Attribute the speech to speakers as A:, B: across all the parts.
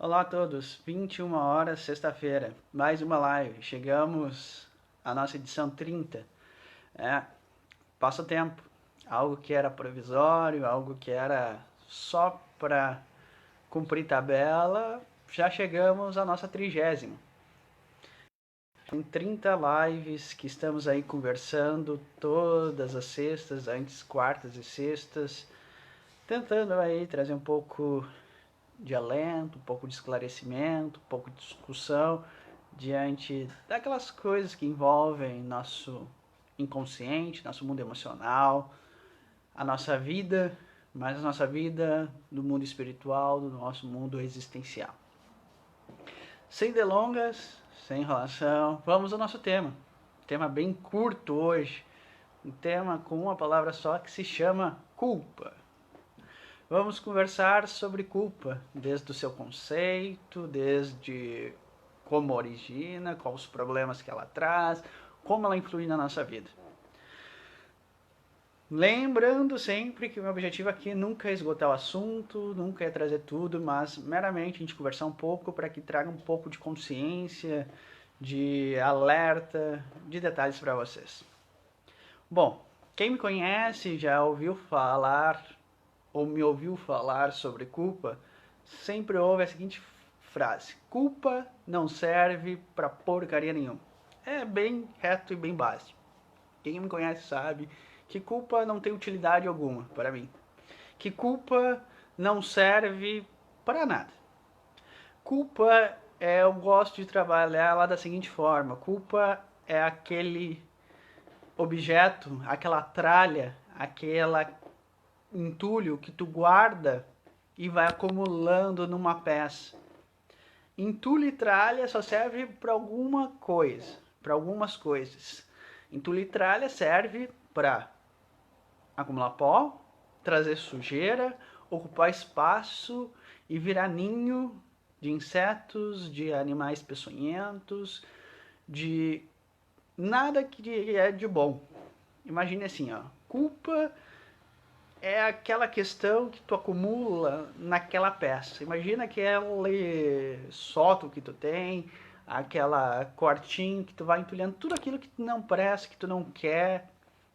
A: Olá a todos, 21 horas, sexta-feira, mais uma live. Chegamos à nossa edição 30. Passa o tempo. Algo que era provisório, algo que era só para cumprir tabela, já chegamos à nossa 30ª. Em 30 lives que estamos aí conversando todas as sextas, antes quartas e sextas, tentando aí trazer um pouco de alento, um pouco de esclarecimento, um pouco de discussão diante daquelas coisas que envolvem nosso inconsciente, nosso mundo emocional, a nossa vida, mas a nossa vida do mundo espiritual, do nosso mundo existencial. Sem delongas, sem enrolação, vamos ao nosso tema. Tema bem curto hoje, um tema com uma palavra só que se chama culpa. Vamos conversar sobre culpa, desde o seu conceito, desde como origina, quais os problemas que ela traz, como ela influi na nossa vida. Lembrando sempre que o meu objetivo aqui nunca é esgotar o assunto, nunca é trazer tudo, mas meramente a gente conversar um pouco para que traga um pouco de consciência, de alerta, de detalhes para vocês. Bom, quem me conhece já ouviu falar ou me ouviu falar sobre culpa, sempre ouve a seguinte frase: culpa não serve pra porcaria nenhuma. É bem reto e bem básico. Quem me conhece sabe que culpa não tem utilidade alguma para mim. Que culpa não serve para nada. Culpa eu gosto de trabalhar ela da seguinte forma: culpa é aquele objeto, aquela tralha, aquela entulho que tu guarda e vai acumulando numa peça. Entulho e tralha só serve para alguma coisa, para algumas coisas. Entulho e tralha serve para acumular pó, trazer sujeira, ocupar espaço e virar ninho de insetos, de animais peçonhentos, de nada que é de bom. Imagine assim, ó, culpa é aquela questão que tu acumula naquela peça. Imagina aquele sótão que tu tem, aquela quartinho que tu vai entulhando tudo aquilo que tu não presta, que tu não quer,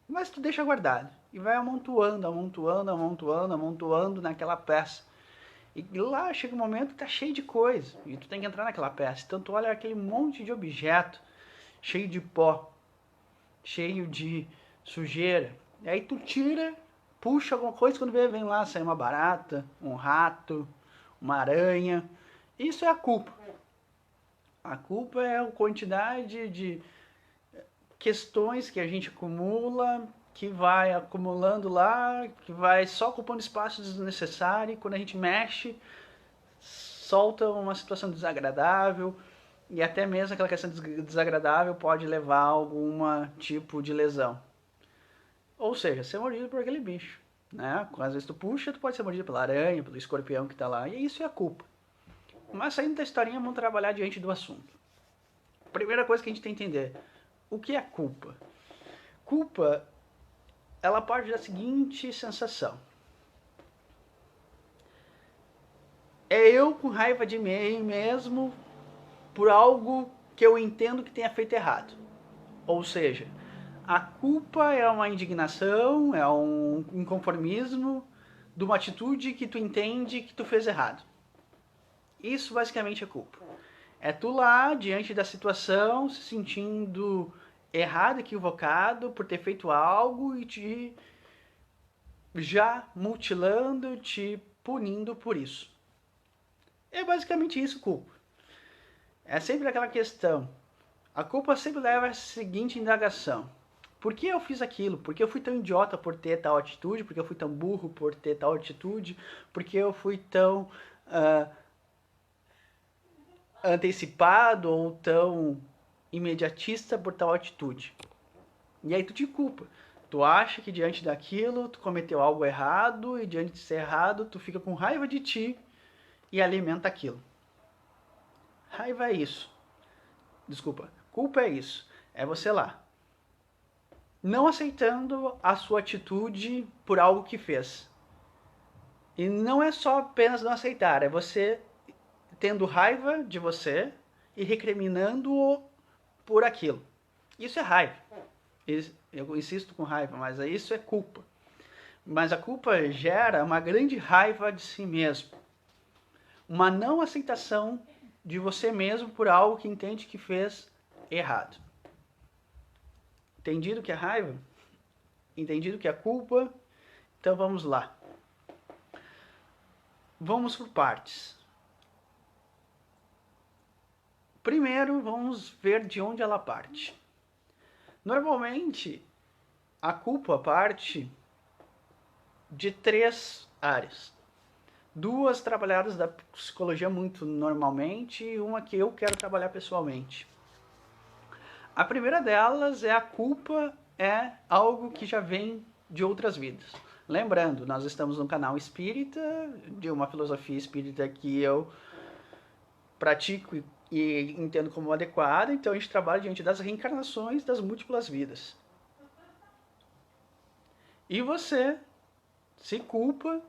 A: mas tu deixa guardado e vai amontoando, amontoando, amontoando, amontoando naquela peça. E lá chega um momento que tá cheio de coisa e tu tem que entrar naquela peça. Então tu olha aquele monte de objeto cheio de pó, cheio de sujeira. E aí tu tira, puxa alguma coisa, quando vem lá, sai uma barata, um rato, uma aranha. Isso é a culpa. A culpa é a quantidade de questões que a gente acumula, que vai acumulando lá, que vai só ocupando espaço desnecessário, e quando a gente mexe, solta uma situação desagradável, e até mesmo aquela questão desagradável pode levar a algum tipo de lesão. Ou seja, ser mordido por aquele bicho. Né? Às vezes tu puxa, tu pode ser mordido pela aranha, pelo escorpião que está lá, e isso é a culpa. Mas saindo da historinha, vamos trabalhar diante do assunto. Primeira coisa que a gente tem que entender: o que é culpa? Culpa, ela parte da seguinte sensação: é eu com raiva de mim mesmo por algo que eu entendo que tenha feito errado. Ou seja, a culpa é uma indignação, é um inconformismo de uma atitude que tu entende que tu fez errado. Isso basicamente é culpa. É tu lá, diante da situação, se sentindo errado, equivocado por ter feito algo e te já mutilando, te punindo por isso. É basicamente isso, culpa. É sempre aquela questão. A culpa sempre leva a seguinte indagação: por que eu fiz aquilo? Por que eu fui tão idiota por ter tal atitude? Por que eu fui tão burro por ter tal atitude? Por que eu fui tão antecipado ou tão imediatista por tal atitude? E aí tu te culpa. Tu acha que diante daquilo tu cometeu algo errado e diante de ser errado tu fica com raiva de ti e alimenta aquilo. Raiva é isso. Desculpa. Culpa é isso. É você lá, não aceitando a sua atitude por algo que fez. E não é só apenas não aceitar, é você tendo raiva de você e recriminando-o por aquilo. Isso é raiva. Eu insisto com raiva, mas isso é culpa. Mas a culpa gera uma grande raiva de si mesmo. Uma não aceitação de você mesmo por algo que entende que fez errado. Entendido que é raiva? Entendido que é culpa? Então vamos lá. Vamos por partes. Primeiro, vamos ver de onde ela parte. Normalmente, a culpa parte de 3 áreas. 2 trabalhadas da psicologia muito normalmente e uma que eu quero trabalhar pessoalmente. A primeira delas é a culpa é algo que já vem de outras vidas. Lembrando, nós estamos no canal espírita, de uma filosofia espírita que eu pratico e entendo como adequada, então a gente trabalha diante das reencarnações das múltiplas vidas. E você se culpa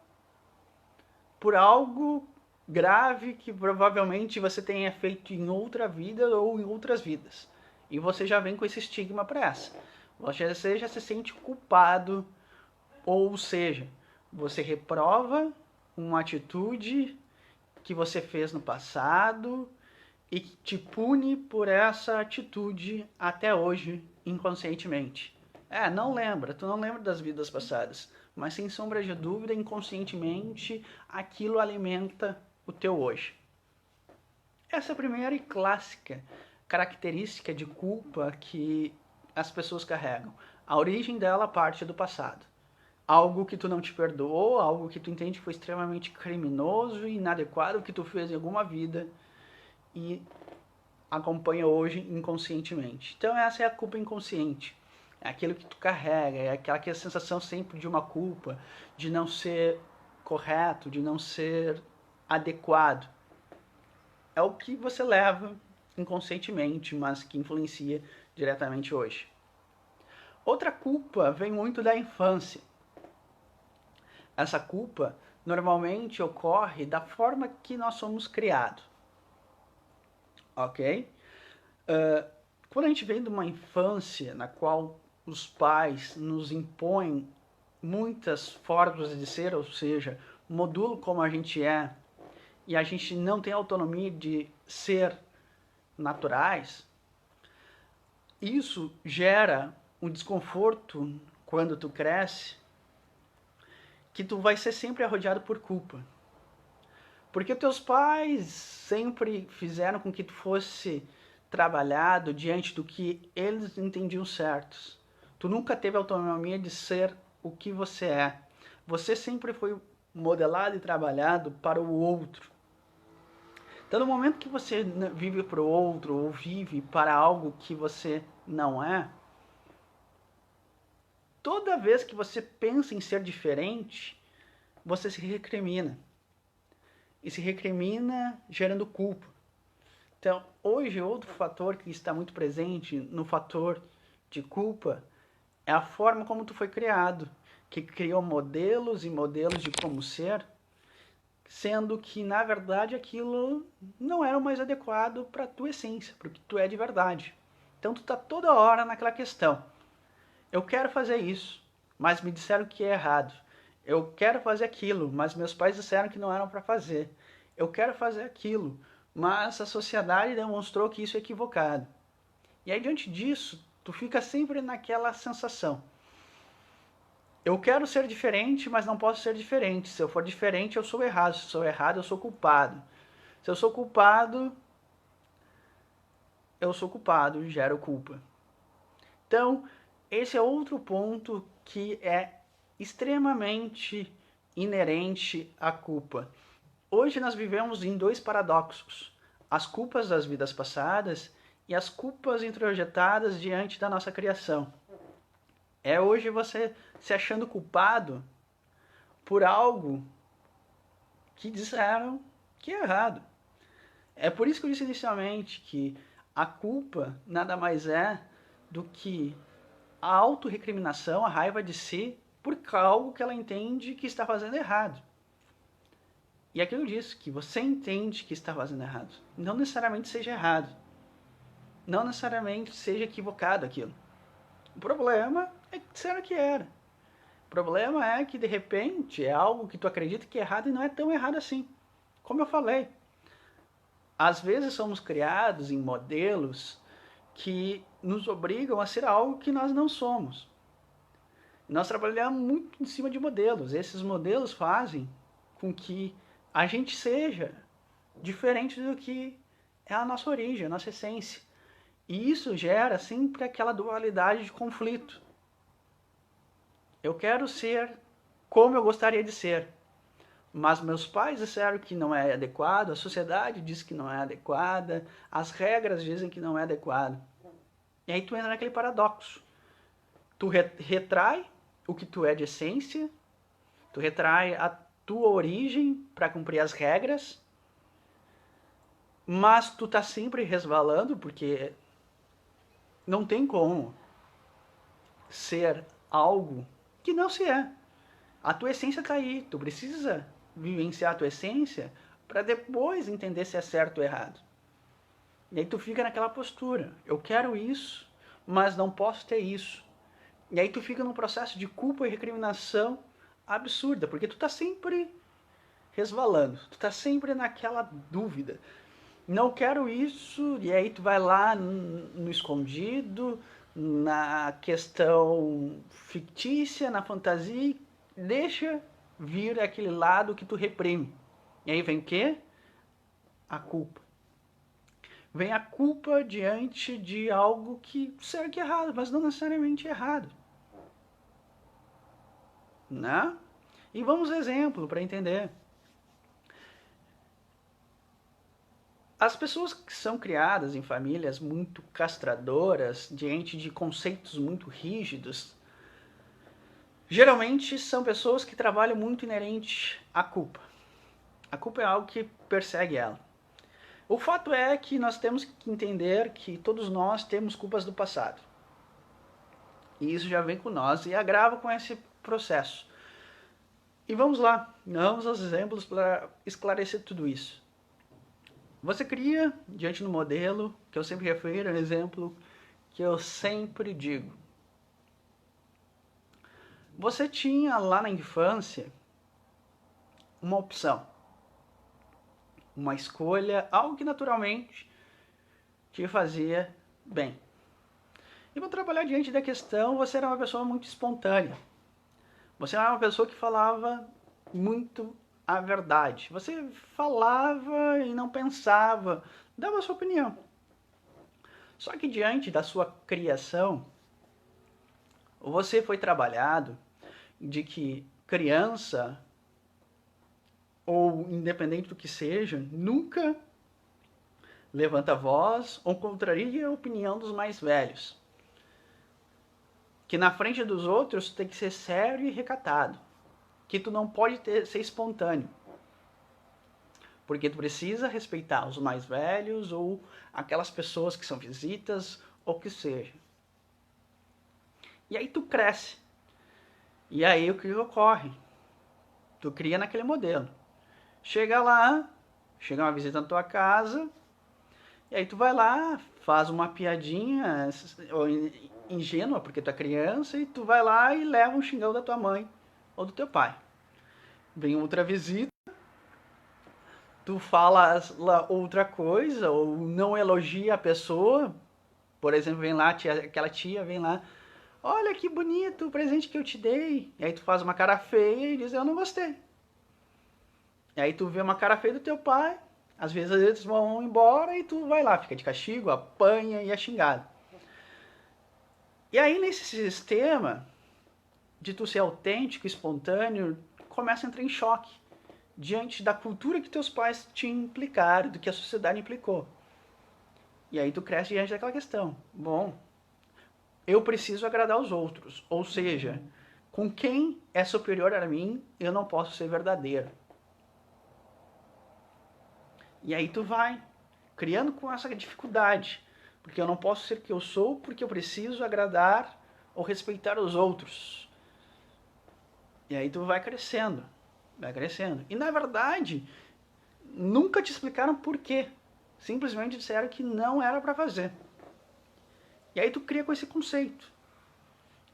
A: por algo grave que provavelmente você tenha feito em outra vida ou em outras vidas. E você já vem com esse estigma para essa. Você já se sente culpado, ou seja, você reprova uma atitude que você fez no passado e te pune por essa atitude até hoje, inconscientemente. Não lembra, tu não lembra das vidas passadas, mas sem sombra de dúvida, inconscientemente, aquilo alimenta o teu hoje. Essa é a primeira e clássica característica de culpa que as pessoas carregam. A origem dela parte do passado. Algo que tu não te perdoou, algo que tu entende que foi extremamente criminoso e inadequado que tu fez em alguma vida e acompanha hoje inconscientemente. Então essa é a culpa inconsciente. É aquilo que tu carrega, é aquela sensação sempre de uma culpa, de não ser correto, de não ser adequado. É o que você leva inconscientemente, mas que influencia diretamente hoje. Outra culpa vem muito da infância. Essa culpa normalmente ocorre da forma que nós somos criados. Ok? Quando a gente vem de uma infância na qual os pais nos impõem muitas formas de ser, ou seja, modulam como a gente é, e a gente não tem autonomia de ser naturais, isso gera um desconforto quando tu cresce, que tu vai ser sempre arrodeado por culpa. Porque teus pais sempre fizeram com que tu fosse trabalhado diante do que eles entendiam certos. Tu nunca teve autonomia de ser o que você é. Você sempre foi modelado e trabalhado para o outro. Então, no momento que você vive para o outro ou vive para algo que você não é, toda vez que você pensa em ser diferente, você se recrimina. E se recrimina gerando culpa. Então, hoje, outro fator que está muito presente no fator de culpa é a forma como tu foi criado, que criou modelos e modelos de como ser, sendo que, na verdade, aquilo não era o mais adequado para a tua essência, para o que tu é de verdade. Então, tu está toda hora naquela questão. Eu quero fazer isso, mas me disseram que é errado. Eu quero fazer aquilo, mas meus pais disseram que não eram para fazer. Eu quero fazer aquilo, mas a sociedade demonstrou que isso é equivocado. E aí, diante disso, tu fica sempre naquela sensação. Eu quero ser diferente, mas não posso ser diferente. Se eu for diferente, eu sou errado. Se eu sou errado, eu sou culpado. Se eu sou culpado, gero culpa. Então, esse é outro ponto que é extremamente inerente à culpa. Hoje nós vivemos em 2 paradoxos: as culpas das vidas passadas e as culpas introjetadas diante da nossa criação. É hoje você se achando culpado por algo que disseram que é errado. É por isso que eu disse inicialmente que a culpa nada mais é do que a autorrecriminação, a raiva de si por algo que ela entende que está fazendo errado. E aquilo diz que você entende que está fazendo errado. Não necessariamente seja errado. Não necessariamente seja equivocado aquilo. O problema é que disseram que era. O problema é que, de repente, é algo que tu acredita que é errado e não é tão errado assim. Como eu falei, às vezes somos criados em modelos que nos obrigam a ser algo que nós não somos. Nós trabalhamos muito em cima de modelos. Esses modelos fazem com que a gente seja diferente do que é a nossa origem, a nossa essência. E isso gera sempre aquela dualidade de conflito. Eu quero ser como eu gostaria de ser, mas meus pais disseram que não é adequado, a sociedade diz que não é adequada, as regras dizem que não é adequado. E aí tu entra naquele paradoxo. Tu retrai o que tu é de essência, tu retrai a tua origem para cumprir as regras, mas tu tá sempre resvalando, porque não tem como ser algo que não se é. A tua essência tá aí, tu precisa vivenciar a tua essência para depois entender se é certo ou errado. E aí tu fica naquela postura, eu quero isso, mas não posso ter isso. E aí tu fica num processo de culpa e recriminação absurda, porque tu tá sempre resvalando, tu tá sempre naquela dúvida. Não quero isso, e aí tu vai lá no escondido, na questão fictícia, na fantasia, deixa vir aquele lado que tu reprime. E aí vem o quê? A culpa. Vem a culpa diante de algo que será que é errado, mas não necessariamente é errado. Né? E vamos exemplo para entender. As pessoas que são criadas em famílias muito castradoras, diante de conceitos muito rígidos, geralmente são pessoas que trabalham muito inerente à culpa. A culpa é algo que persegue ela. O fato é que nós temos que entender que todos nós temos culpas do passado. E isso já vem com nós e agrava com esse processo. E vamos lá, vamos aos exemplos para esclarecer tudo isso. Você cria, diante do modelo, que eu sempre refiro, é um exemplo que eu sempre digo. Você tinha lá na infância uma opção, uma escolha, algo que naturalmente te fazia bem. E vou trabalhar diante da questão, você era uma pessoa muito espontânea. Você era uma pessoa que falava muito a verdade. Você falava e não pensava, dava a sua opinião. Só que diante da sua criação, você foi trabalhado de que criança, ou independente do que seja, nunca levanta a voz ou contraria a opinião dos mais velhos. Que na frente dos outros tem que ser sério e recatado. Que tu não pode ser espontâneo. Porque tu precisa respeitar os mais velhos ou aquelas pessoas que são visitas ou que seja. E aí tu cresce. E aí o que ocorre? Tu cria naquele modelo. Chega lá, chega uma visita na tua casa, e aí tu vai lá, faz uma piadinha ingênua, porque tu é criança, e tu vai lá e leva um xingão da tua mãe ou do teu pai. Vem outra visita, tu fala outra coisa, ou não elogia a pessoa. Por exemplo, vem lá, aquela tia vem lá, olha que bonito o presente que eu te dei. E aí tu faz uma cara feia e diz, eu não gostei. E aí tu vê uma cara feia do teu pai, às vezes eles vão embora e tu vai lá, fica de castigo, apanha e é xingado. E aí nesse sistema de tu ser autêntico, espontâneo, começa a entrar em choque diante da cultura que teus pais te implicaram, do que a sociedade implicou. E aí tu cresce diante daquela questão. Bom, eu preciso agradar os outros. Ou seja, com quem é superior a mim, eu não posso ser verdadeiro. E aí tu vai criando com essa dificuldade. Porque eu não posso ser o que eu sou, porque eu preciso agradar ou respeitar os outros. E aí tu vai crescendo. Vai crescendo. E na verdade, nunca te explicaram por quê. Simplesmente disseram que não era para fazer. E aí tu cria com esse conceito.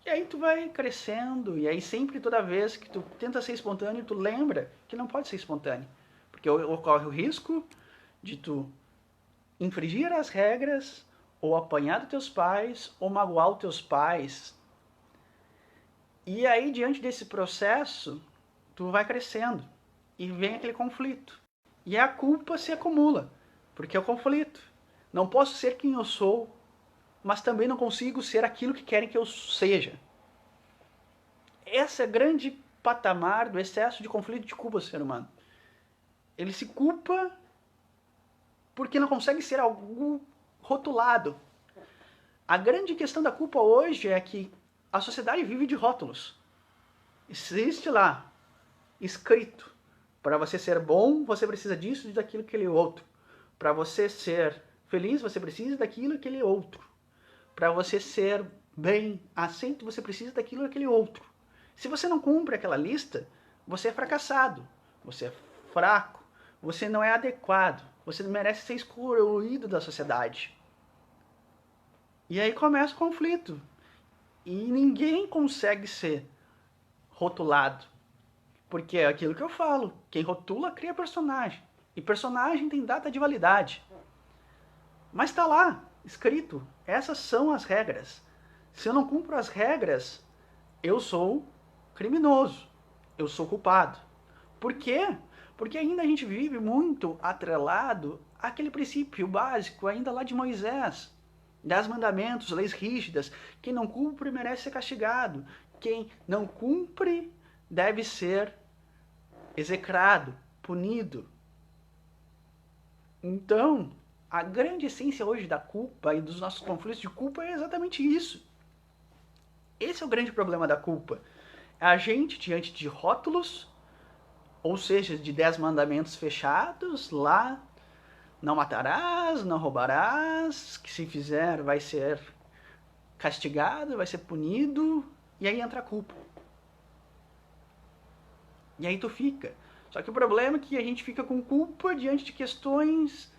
A: E aí tu vai crescendo, e aí sempre, toda vez que tu tenta ser espontâneo, tu lembra que não pode ser espontâneo. Porque ocorre o risco de tu infringir as regras, ou apanhar dos teus pais, ou magoar os teus pais. E aí, diante desse processo, tu vai crescendo, e vem aquele conflito. E a culpa se acumula, porque é o conflito. Não posso ser quem eu sou, mas também não consigo ser aquilo que querem que eu seja. Esse é o grande patamar do excesso de conflito de culpa do ser humano. Ele se culpa porque não consegue ser algo rotulado. A grande questão da culpa hoje é que a sociedade vive de rótulos. Existe lá, escrito, para você ser bom, você precisa disso e daquilo, aquele outro. Para você ser feliz, você precisa daquilo, aquele outro. Para você ser bem aceito, você precisa daquilo, aquele outro. Se você não cumpre aquela lista, você é fracassado, você é fraco, você não é adequado, você merece ser excluído da sociedade. E aí começa o conflito. E ninguém consegue ser rotulado. Porque é aquilo que eu falo, quem rotula cria personagem. E personagem tem data de validade. Mas está lá, escrito, essas são as regras. Se eu não cumpro as regras, eu sou criminoso, eu sou culpado. Por quê? Porque ainda a gente vive muito atrelado àquele princípio básico, ainda lá de Moisés, 10 mandamentos, leis rígidas. Quem não cumpre merece ser castigado. Quem não cumpre deve ser execrado, punido. Então, a grande essência hoje da culpa e dos nossos conflitos de culpa é exatamente isso. Esse é o grande problema da culpa. A gente, diante de rótulos, ou seja, de 10 mandamentos fechados, lá, não matarás, não roubarás, que se fizer vai ser castigado, vai ser punido, e aí entra a culpa. E aí tu fica. Só que o problema é que a gente fica com culpa diante de questões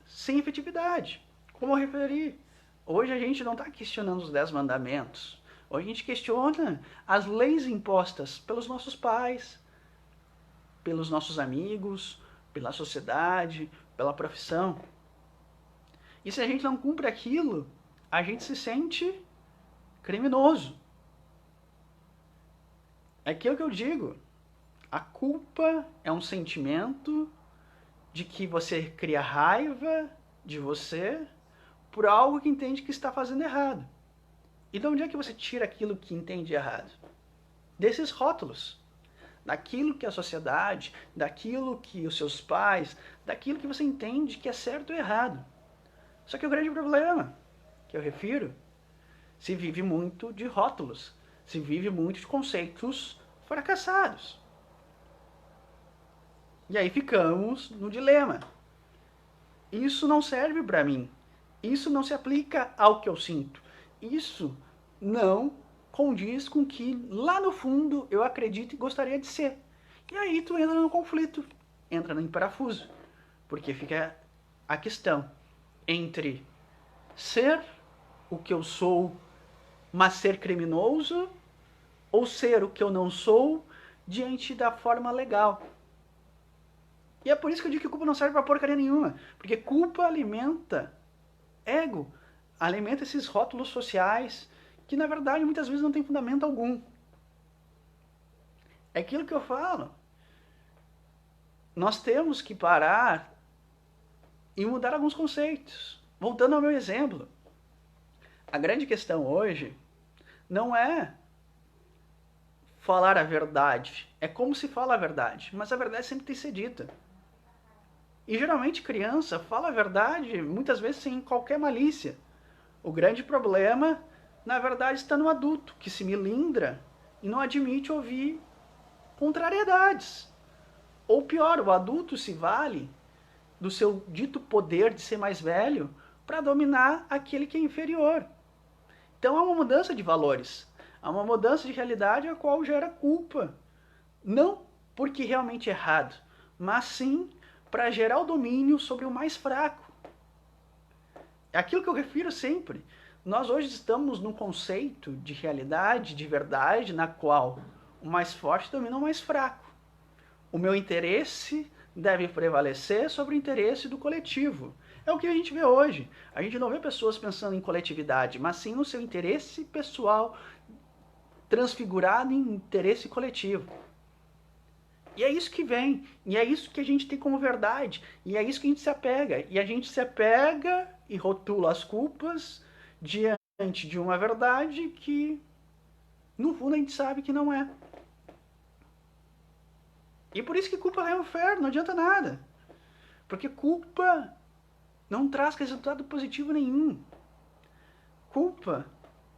A: sem efetividade. Como eu referi, hoje a gente não está questionando os 10 mandamentos. Hoje a gente questiona as leis impostas pelos nossos pais, pelos nossos amigos, pela sociedade, pela profissão. E se a gente não cumpre aquilo, a gente se sente criminoso. É aquilo que eu digo. A culpa é um sentimento de que você cria raiva de você por algo que entende que está fazendo errado. E de onde é que você tira aquilo que entende errado? Desses rótulos. Daquilo que a sociedade, daquilo que os seus pais, daquilo que você entende que é certo ou errado. Só que o grande problema que eu refiro, se vive muito de rótulos, se vive muito de conceitos fracassados. E aí ficamos no dilema. Isso não serve para mim. Isso não se aplica ao que eu sinto. Isso não condiz com o que lá no fundo eu acredito e gostaria de ser. E aí tu entra no conflito, entra no parafuso. Porque fica a questão entre ser o que eu sou, mas ser criminoso, ou ser o que eu não sou diante da forma legal. E é por isso que eu digo que culpa não serve pra porcaria nenhuma. Porque culpa alimenta ego, alimenta esses rótulos sociais que na verdade muitas vezes não tem fundamento algum. É aquilo que eu falo. Nós temos que parar e mudar alguns conceitos. Voltando ao meu exemplo. A grande questão hoje não é falar a verdade. É como se fala a verdade. Mas a verdade sempre tem que ser dita. E geralmente criança fala a verdade muitas vezes sem qualquer malícia. O grande problema, na verdade, está no adulto, que se melindra e não admite ouvir contrariedades. Ou pior, o adulto se vale do seu dito poder de ser mais velho para dominar aquele que é inferior. Então há uma mudança de valores, há uma mudança de realidade a qual gera culpa. Não porque realmente é errado, mas sim para gerar o domínio sobre o mais fraco. É aquilo que eu refiro sempre. Nós hoje estamos num conceito de realidade, de verdade, na qual o mais forte domina o mais fraco. O meu interesse deve prevalecer sobre o interesse do coletivo. É o que a gente vê hoje. A gente não vê pessoas pensando em coletividade, mas sim no seu interesse pessoal transfigurado em interesse coletivo. E é isso que vem, e é isso que a gente tem como verdade, e é isso que a gente se apega. E a gente se apega e rotula as culpas diante de uma verdade que, no fundo, a gente sabe que não é. E por isso que culpa é um inferno, não adianta nada. Porque culpa não traz resultado positivo nenhum. Culpa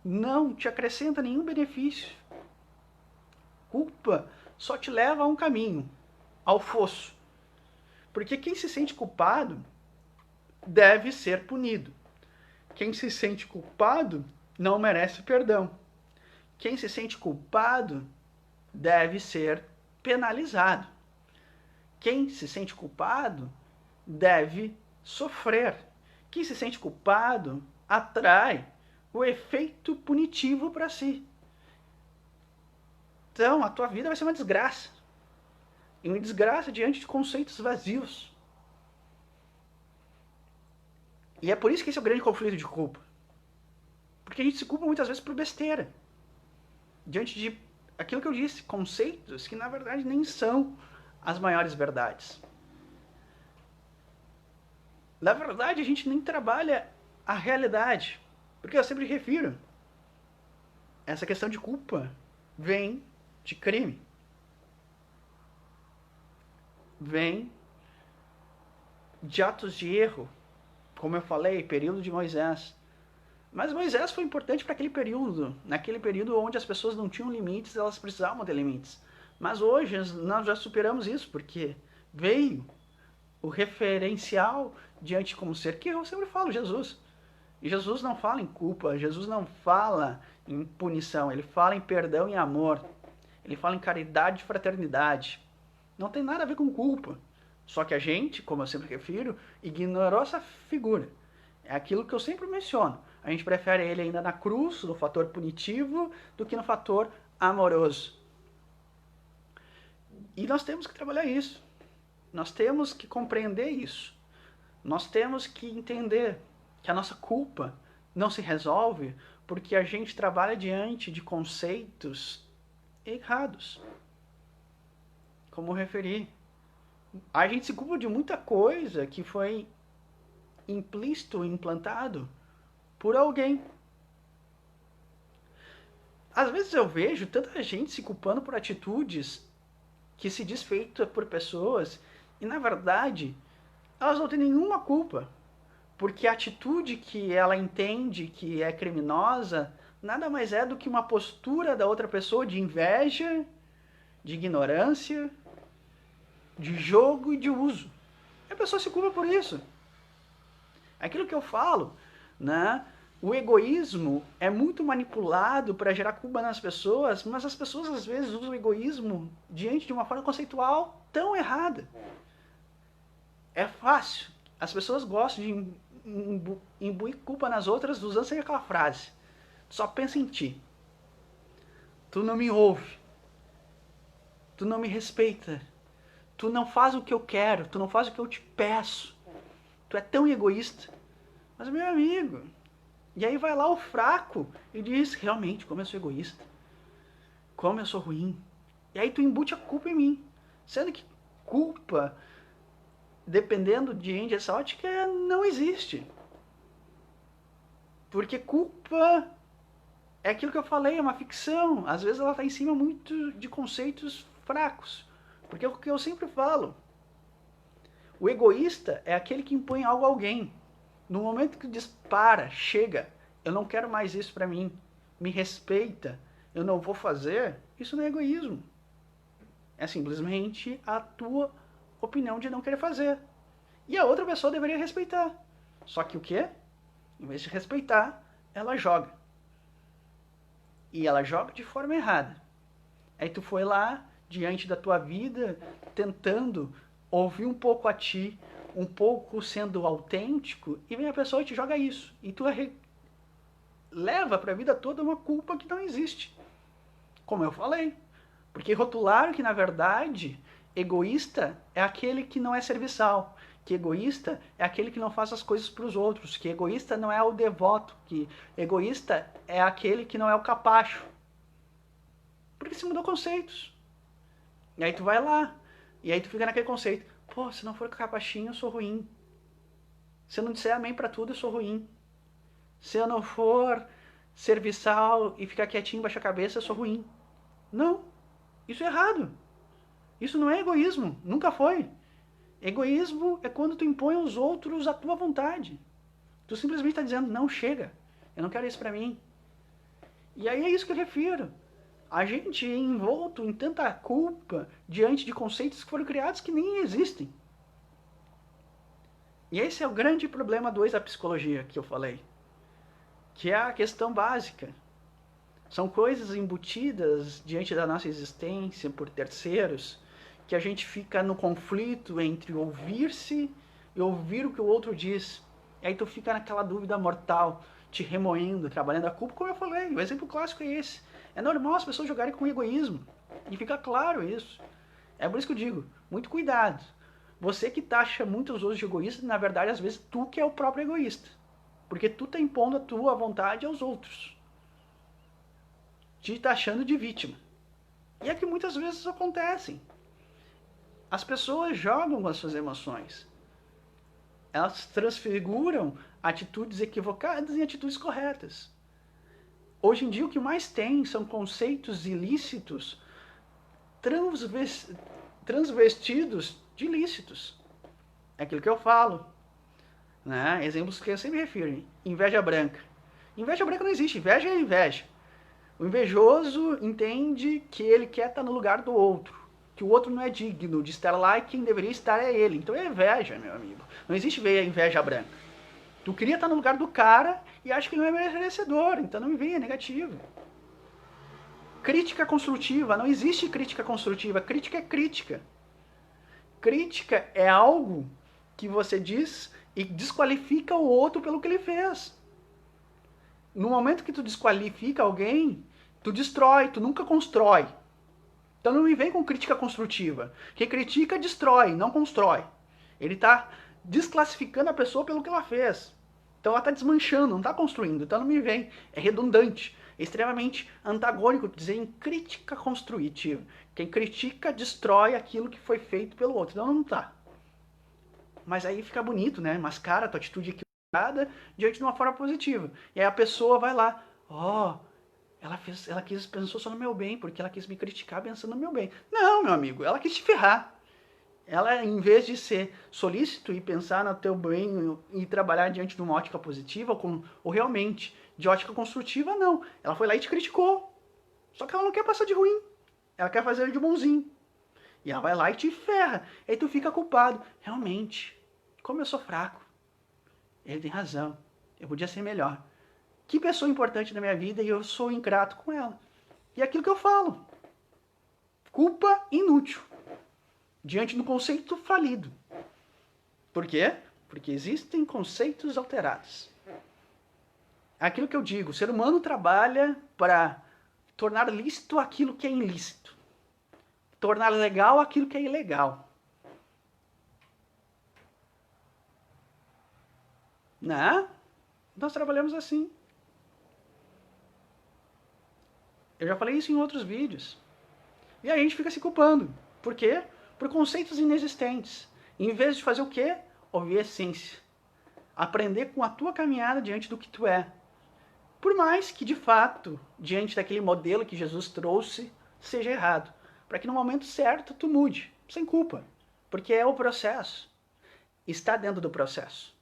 A: não te acrescenta nenhum benefício. Culpa só te leva a um caminho, ao fosso. Porque quem se sente culpado deve ser punido. Quem se sente culpado não merece perdão. Quem se sente culpado deve ser penalizado. Quem se sente culpado deve sofrer. Quem se sente culpado atrai o efeito punitivo para si. Então, a tua vida vai ser uma desgraça. E uma desgraça diante de conceitos vazios. E é por isso que esse é o grande conflito de culpa. Porque a gente se culpa muitas vezes por besteira. Diante de aquilo que eu disse, conceitos que na verdade nem são as maiores verdades. Na verdade, a gente nem trabalha a realidade. Porque eu sempre refiro, essa questão de culpa vem de crime. Vem de atos de erro. Como eu falei, período de Moisés. Mas Moisés foi importante para aquele período. Naquele período onde as pessoas não tinham limites, elas precisavam ter limites. Mas hoje nós já superamos isso, porque veio o referencial diante como ser, que eu sempre falo, Jesus. E Jesus não fala em culpa, Jesus não fala em punição, ele fala em perdão e amor. Ele fala em caridade e fraternidade. Não tem nada a ver com culpa. Só que a gente, como eu sempre refiro, ignorou essa figura. É aquilo que eu sempre menciono. A gente prefere ele ainda na cruz, no fator punitivo, do que no fator amoroso. E nós temos que trabalhar isso. Nós temos que compreender isso. Nós temos que entender que a nossa culpa não se resolve porque a gente trabalha diante de conceitos errados. Como eu referi, a gente se culpa de muita coisa que foi implícito, implantado por alguém. Às vezes eu vejo tanta gente se culpando por atitudes que se diz feita por pessoas e, na verdade, elas não têm nenhuma culpa. Porque a atitude que ela entende que é criminosa nada mais é do que uma postura da outra pessoa de inveja, de ignorância, de jogo e de uso. E a pessoa se culpa por isso. Aquilo que eu falo, né? O egoísmo é muito manipulado para gerar culpa nas pessoas, mas as pessoas às vezes usam o egoísmo diante de uma forma conceitual tão errada. É fácil. As pessoas gostam de imbuir culpa nas outras usando sempre aquela frase. Só pensa em ti. Tu não me ouve. Tu não me respeita. Tu não faz o que eu quero. Tu não faz o que eu te peço. Tu é tão egoísta. Mas, meu amigo... E aí vai lá o fraco e diz, realmente, como eu sou egoísta. Como eu sou ruim. E aí tu embute a culpa em mim. Sendo que culpa, dependendo de onde essa ótica, não existe. Porque culpa é aquilo que eu falei, é uma ficção. Às vezes ela está em cima muito de conceitos fracos. Porque é o que eu sempre falo. O egoísta é aquele que impõe algo a alguém. No momento que diz, para, chega, eu não quero mais isso para mim, me respeita, eu não vou fazer, isso não é egoísmo. É simplesmente a tua opinião de não querer fazer. E a outra pessoa deveria respeitar. Só que o quê? Em vez de respeitar, ela joga. E ela joga de forma errada. Aí tu foi lá, diante da tua vida, tentando ouvir um pouco a ti, um pouco sendo autêntico, e vem a pessoa e te joga isso. E tu leva para a vida toda uma culpa que não existe. Como eu falei. Porque rotularam que, na verdade, egoísta é aquele que não é serviçal. Que egoísta é aquele que não faz as coisas para os outros. Que egoísta não é o devoto. Que egoísta é aquele que não é o capacho. Porque se mudou conceitos. E aí tu vai lá. E aí tu fica naquele conceito. Pô, se não for capachinho, eu sou ruim. Se eu não disser amém para tudo, eu sou ruim. Se eu não for serviçal e ficar quietinho, baixar a cabeça, eu sou ruim. Não. Isso é errado. Isso não é egoísmo. Nunca foi. Egoísmo é quando tu impõe aos outros a tua vontade. Tu simplesmente está dizendo, não, chega. Eu não quero isso para mim. E aí é isso que eu refiro. A gente é envolto em tanta culpa diante de conceitos que foram criados que nem existem. E esse é o grande problema 2 da psicologia que eu falei. Que é a questão básica. São coisas embutidas diante da nossa existência por terceiros, que a gente fica no conflito entre ouvir-se e ouvir o que o outro diz. E aí tu fica naquela dúvida mortal, te remoendo, trabalhando a culpa, como eu falei. O exemplo clássico é esse. É normal as pessoas jogarem com egoísmo. E fica claro isso. É por isso que eu digo, muito cuidado. Você que taxa muitos outros de egoísta, na verdade, às vezes, tu que é o próprio egoísta. Porque tu tá impondo a tua vontade aos outros. Te taxando de vítima. E é que muitas vezes acontecem. As pessoas jogam com as suas emoções. Elas transfiguram atitudes equivocadas em atitudes corretas. Hoje em dia o que mais tem são conceitos ilícitos transvestidos de ilícitos. É aquilo que eu falo. Né? Exemplos que eu sempre refiro. Inveja branca. Inveja branca não existe. Inveja é inveja. O invejoso entende que ele quer estar no lugar do outro, que o outro não é digno de estar lá e quem deveria estar é ele. Então é inveja, meu amigo. Não existe ver a inveja branca. Tu queria estar no lugar do cara e acha que ele não é merecedor, então não me venha, é negativo. Crítica construtiva. Não existe crítica construtiva. Crítica é crítica. Crítica é algo que você diz e desqualifica o outro pelo que ele fez. No momento que tu desqualifica alguém, tu destrói, tu nunca constrói. Então não me vem com crítica construtiva. Quem critica, destrói, não constrói. Ele está desclassificando a pessoa pelo que ela fez. Então ela está desmanchando, não está construindo. Então não me vem. É redundante. É extremamente antagônico dizer em crítica construtiva. Quem critica, destrói aquilo que foi feito pelo outro. Então não está. Mas aí fica bonito, né? Mascara a tua atitude equivocada diante de uma forma positiva. E aí a pessoa vai lá, ela pensou só no meu bem, porque ela quis me criticar pensando no meu bem. Não, meu amigo, ela quis te ferrar. Ela, em vez de ser solícito e pensar no teu bem e trabalhar diante de uma ótica positiva, ou realmente de ótica construtiva, não. Ela foi lá e te criticou. Só que ela não quer passar de ruim. Ela quer fazer de bonzinho. E ela vai lá e te ferra. Aí tu fica culpado. Realmente, como eu sou fraco. Ele tem razão. Eu podia ser melhor. Que pessoa importante na minha vida e eu sou ingrato com ela. E é aquilo que eu falo. Culpa inútil. Diante do conceito falido. Por quê? Porque existem conceitos alterados. É aquilo que eu digo. O ser humano trabalha para tornar lícito aquilo que é ilícito. Tornar legal aquilo que é ilegal. Né? Nós trabalhamos assim. Eu já falei isso em outros vídeos. E aí a gente fica se culpando. Por quê? Por conceitos inexistentes. Em vez de fazer o quê? Ouvir a essência. Aprender com a tua caminhada diante do que tu é. Por mais que, de fato, diante daquele modelo que Jesus trouxe, seja errado. Para que no momento certo tu mude. Sem culpa. Porque é o processo. Está dentro do processo.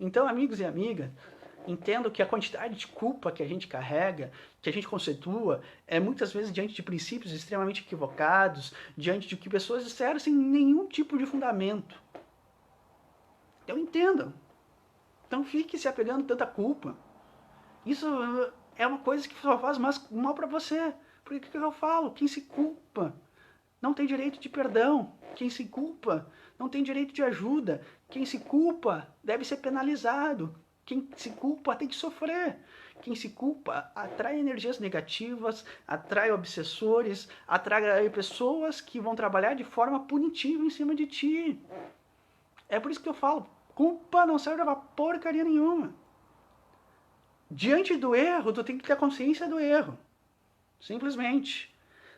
A: Então, amigos e amigas, entendo que a quantidade de culpa que a gente carrega, que a gente conceitua, é muitas vezes diante de princípios extremamente equivocados, diante de que pessoas disseram sem nenhum tipo de fundamento. Então entendam. Então fique se apegando tanta culpa. Isso é uma coisa que só faz mais mal para você. Porque o que eu falo? Quem se culpa não tem direito de perdão. Quem se culpa não tem direito de ajuda. Quem se culpa deve ser penalizado. Quem se culpa tem que sofrer. Quem se culpa atrai energias negativas, atrai obsessores, atrai pessoas que vão trabalhar de forma punitiva em cima de ti. É por isso que eu falo, culpa não serve pra porcaria nenhuma. Diante do erro, tu tem que ter consciência do erro. Simplesmente.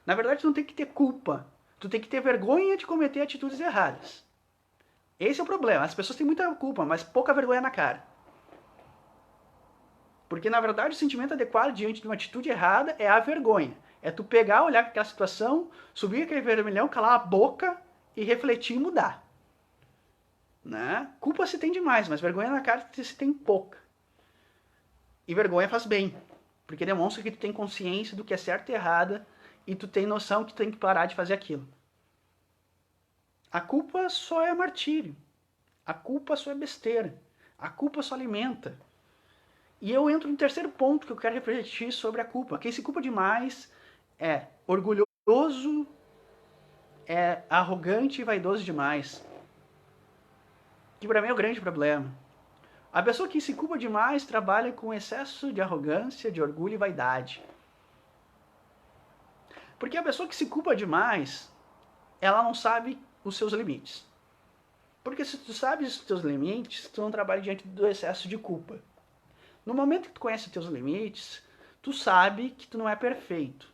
A: Na verdade, tu não tem que ter culpa. Tu tem que ter vergonha de cometer atitudes erradas. Esse é o problema. As pessoas têm muita culpa, mas pouca vergonha na cara. Porque, na verdade, o sentimento adequado diante de uma atitude errada é a vergonha. É tu pegar, olhar aquela situação, subir aquele vermelhão, calar a boca e refletir e mudar. Né? Culpa se tem demais, mas vergonha na cara se tem pouca. E vergonha faz bem, porque demonstra que tu tem consciência do que é certo e errado e tu tem noção que tu tem que parar de fazer aquilo. A culpa só é martírio. A culpa só é besteira. A culpa só alimenta. E eu entro no terceiro ponto que eu quero refletir sobre a culpa. Quem se culpa demais é orgulhoso, é arrogante e vaidoso demais. Que para mim é o grande problema. A pessoa que se culpa demais trabalha com excesso de arrogância, de orgulho e vaidade. Porque a pessoa que se culpa demais, ela não sabe os seus limites. Porque se tu sabes os teus limites, tu não trabalha diante do excesso de culpa. No momento que tu conhece os teus limites, tu sabe que tu não é perfeito.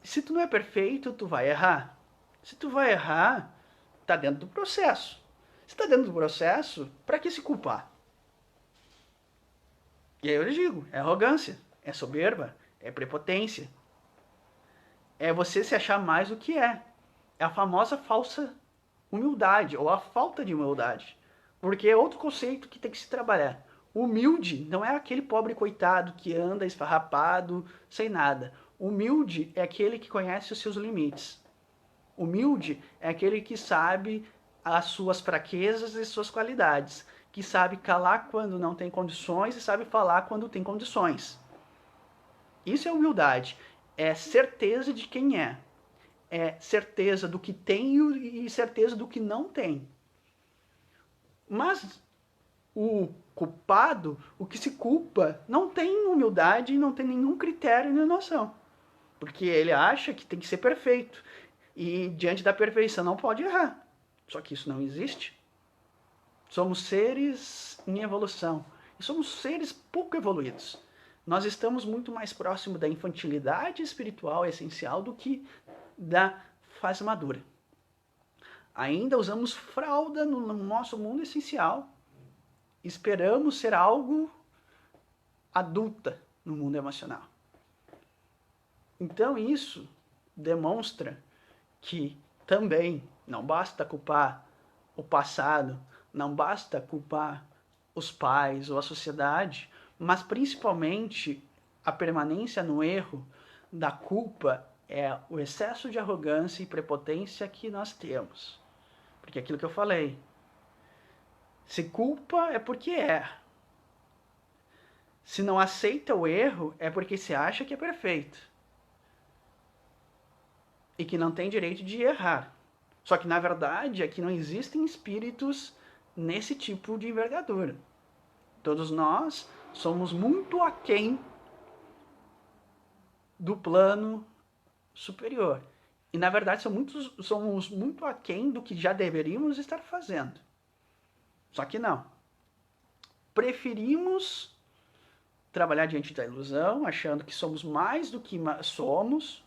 A: Se tu não é perfeito, tu vai errar. Se tu vai errar, tá dentro do processo. Se tá dentro do processo, para que se culpar? E aí eu lhe digo, é arrogância, é soberba, é prepotência. É você se achar mais do que é. É a famosa falsa humildade, ou a falta de humildade. Porque é outro conceito que tem que se trabalhar. Humilde não é aquele pobre coitado que anda esfarrapado, sem nada. Humilde é aquele que conhece os seus limites. Humilde é aquele que sabe as suas fraquezas e suas qualidades, que sabe calar quando não tem condições e sabe falar quando tem condições. Isso é humildade. É certeza de quem é. É certeza do que tem e certeza do que não tem. Mas o culpado, o que se culpa, não tem humildade e não tem nenhum critério nem noção. Porque ele acha que tem que ser perfeito. E diante da perfeição não pode errar. Só que isso não existe. Somos seres em evolução. E somos seres pouco evoluídos. Nós estamos muito mais próximo da infantilidade espiritual essencial do que da fase madura. Ainda usamos fralda no nosso mundo essencial. Esperamos ser algo adulta no mundo emocional. Então isso demonstra que também não basta culpar o passado, não basta culpar os pais ou a sociedade, mas principalmente a permanência no erro da culpa é o excesso de arrogância e prepotência que nós temos. Porque é aquilo que eu falei, se culpa é porque é. Se não aceita o erro é porque se acha que é perfeito. E que não tem direito de errar. Só que na verdade é que não existem espíritos nesse tipo de envergadura. Todos nós somos muito aquém do plano superior. E na verdade somos muito aquém do que já deveríamos estar fazendo. Só que não. Preferimos trabalhar diante da ilusão, achando que somos mais do que somos,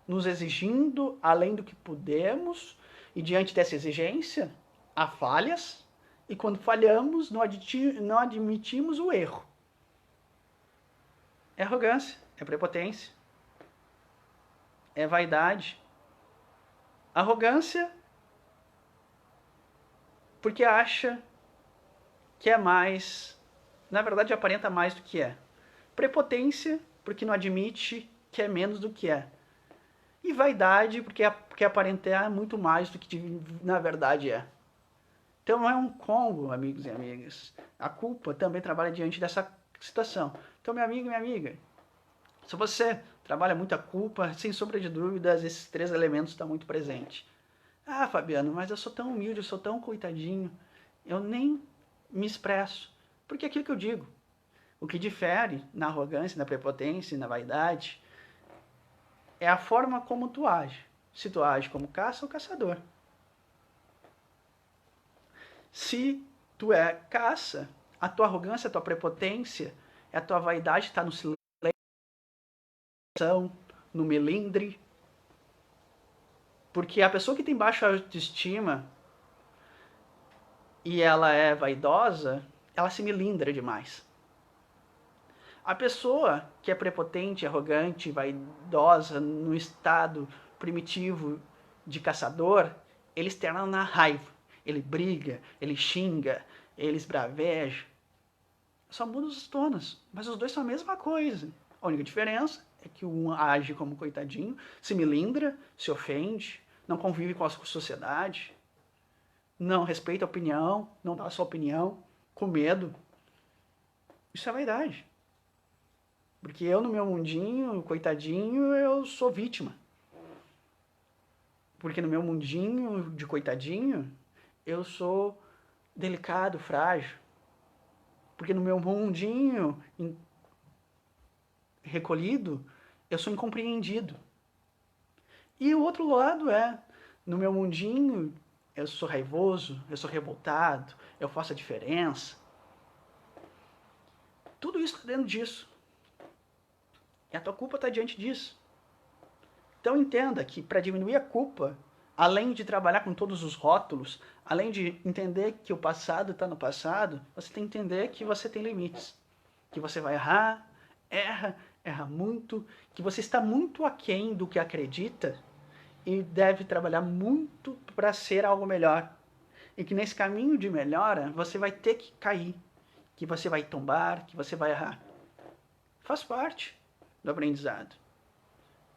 A: nos exigindo além do que podemos, e diante dessa exigência, há falhas, e quando falhamos, não admitimos o erro. É arrogância, é prepotência, é vaidade. Arrogância porque acha que é mais, na verdade aparenta mais do que é. Prepotência porque não admite que é menos do que é. E vaidade porque quer aparentar muito mais do que na verdade é. Então é um combo, amigos e amigas. A culpa também trabalha diante dessa situação. Então, meu amigo e minha amiga, se você trabalha muita culpa, sem sombra de dúvidas, esses três elementos estão muito presentes. Ah, Fabiano, mas eu sou tão humilde, eu sou tão coitadinho, eu nem me expresso. Porque é aquilo que eu digo, o que difere na arrogância, na prepotência e na vaidade é a forma como tu age. Se tu age como caça ou caçador. Se tu é caça, a tua arrogância, a tua prepotência, a tua vaidade está no silêncio, no melindre. Porque a pessoa que tem baixa autoestima e ela é vaidosa, ela se melindra demais. A pessoa que é prepotente, arrogante, vaidosa, no estado primitivo de caçador, ele externa na raiva. Ele briga, ele xinga, ele esbraveja. Só muda os tonos, mas os dois são a mesma coisa. A única diferença é que um age como coitadinho, se melindra, se ofende, não convive com a sociedade, não respeita a opinião, não dá a sua opinião, com medo. Isso é vaidade. Porque eu, no meu mundinho, coitadinho, eu sou vítima. Porque no meu mundinho de coitadinho, eu sou delicado, frágil. Porque no meu mundinho recolhido, eu sou incompreendido. E o outro lado é, no meu mundinho, eu sou raivoso, eu sou revoltado, eu faço a diferença. Tudo isso está dentro disso. E a tua culpa está diante disso. Então entenda que para diminuir a culpa, além de trabalhar com todos os rótulos, além de entender que o passado está no passado, você tem que entender que você tem limites. Que você vai errar, erra muito, que você está muito aquém do que acredita e deve trabalhar muito para ser algo melhor. E que nesse caminho de melhora, você vai ter que cair, que você vai tombar, que você vai errar. Faz parte do aprendizado.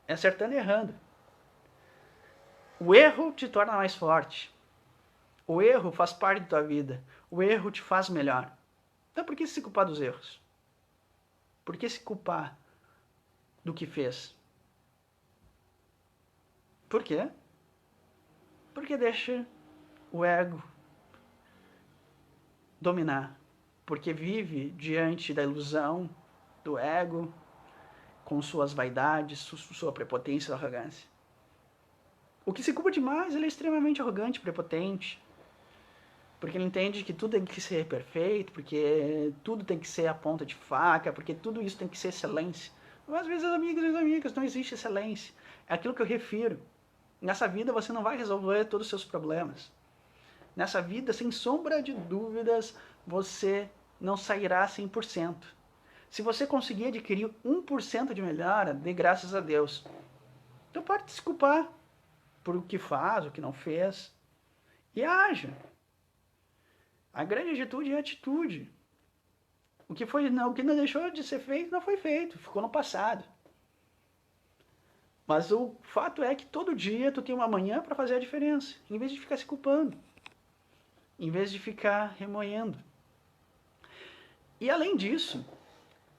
A: É acertando e errando. O erro te torna mais forte. O erro faz parte da tua vida. O erro te faz melhor. Então por que se culpar dos erros? Por que se culpar do que fez? Por quê? Porque deixa o ego dominar. Porque vive diante da ilusão do ego, com suas vaidades, sua prepotência e arrogância. O que se culpa demais, ele é extremamente arrogante, prepotente. Porque ele entende que tudo tem que ser perfeito, porque tudo tem que ser a ponta de faca, porque tudo isso tem que ser excelência. Mas às vezes, amigas e amigas, não existe excelência. É aquilo que eu refiro. Nessa vida você não vai resolver todos os seus problemas. Nessa vida, sem sombra de dúvidas, você não sairá 100%. Se você conseguir adquirir 1% de melhora, dê graças a Deus. Então pode se culpar por o que faz, o que não fez. E haja. A grande atitude é a atitude. O que não deixou de ser feito, não foi feito. Ficou no passado. Mas o fato é que todo dia tu tem uma manhã para fazer a diferença. Em vez de ficar se culpando. Em vez de ficar remoendo. E além disso,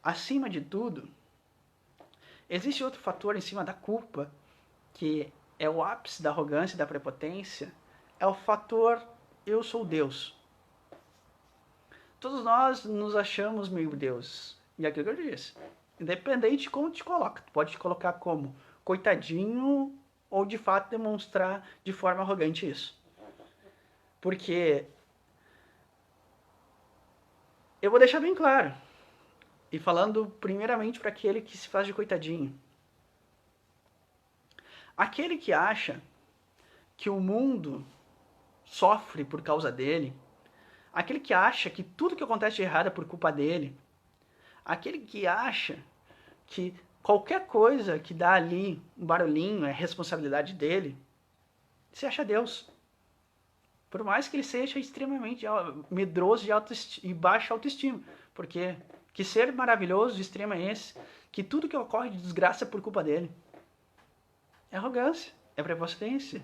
A: acima de tudo, existe outro fator em cima da culpa, que é o ápice da arrogância e da prepotência, é o fator eu sou Deus. Todos nós nos achamos meio Deus. E é aquilo que eu disse. Independente de como te coloca. Tu pode te colocar como coitadinho ou de fato demonstrar de forma arrogante isso. Porque eu vou deixar bem claro. E falando primeiramente para aquele que se faz de coitadinho. Aquele que acha que o mundo sofre por causa dele, aquele que acha que tudo que acontece de errado é por culpa dele, aquele que acha que qualquer coisa que dá ali um barulhinho é responsabilidade dele, se acha Deus. Por mais que ele seja extremamente medroso e baixa autoestima. Porque que ser maravilhoso e extremo é esse? Que tudo que ocorre de desgraça é por culpa dele. É arrogância, é prepotência.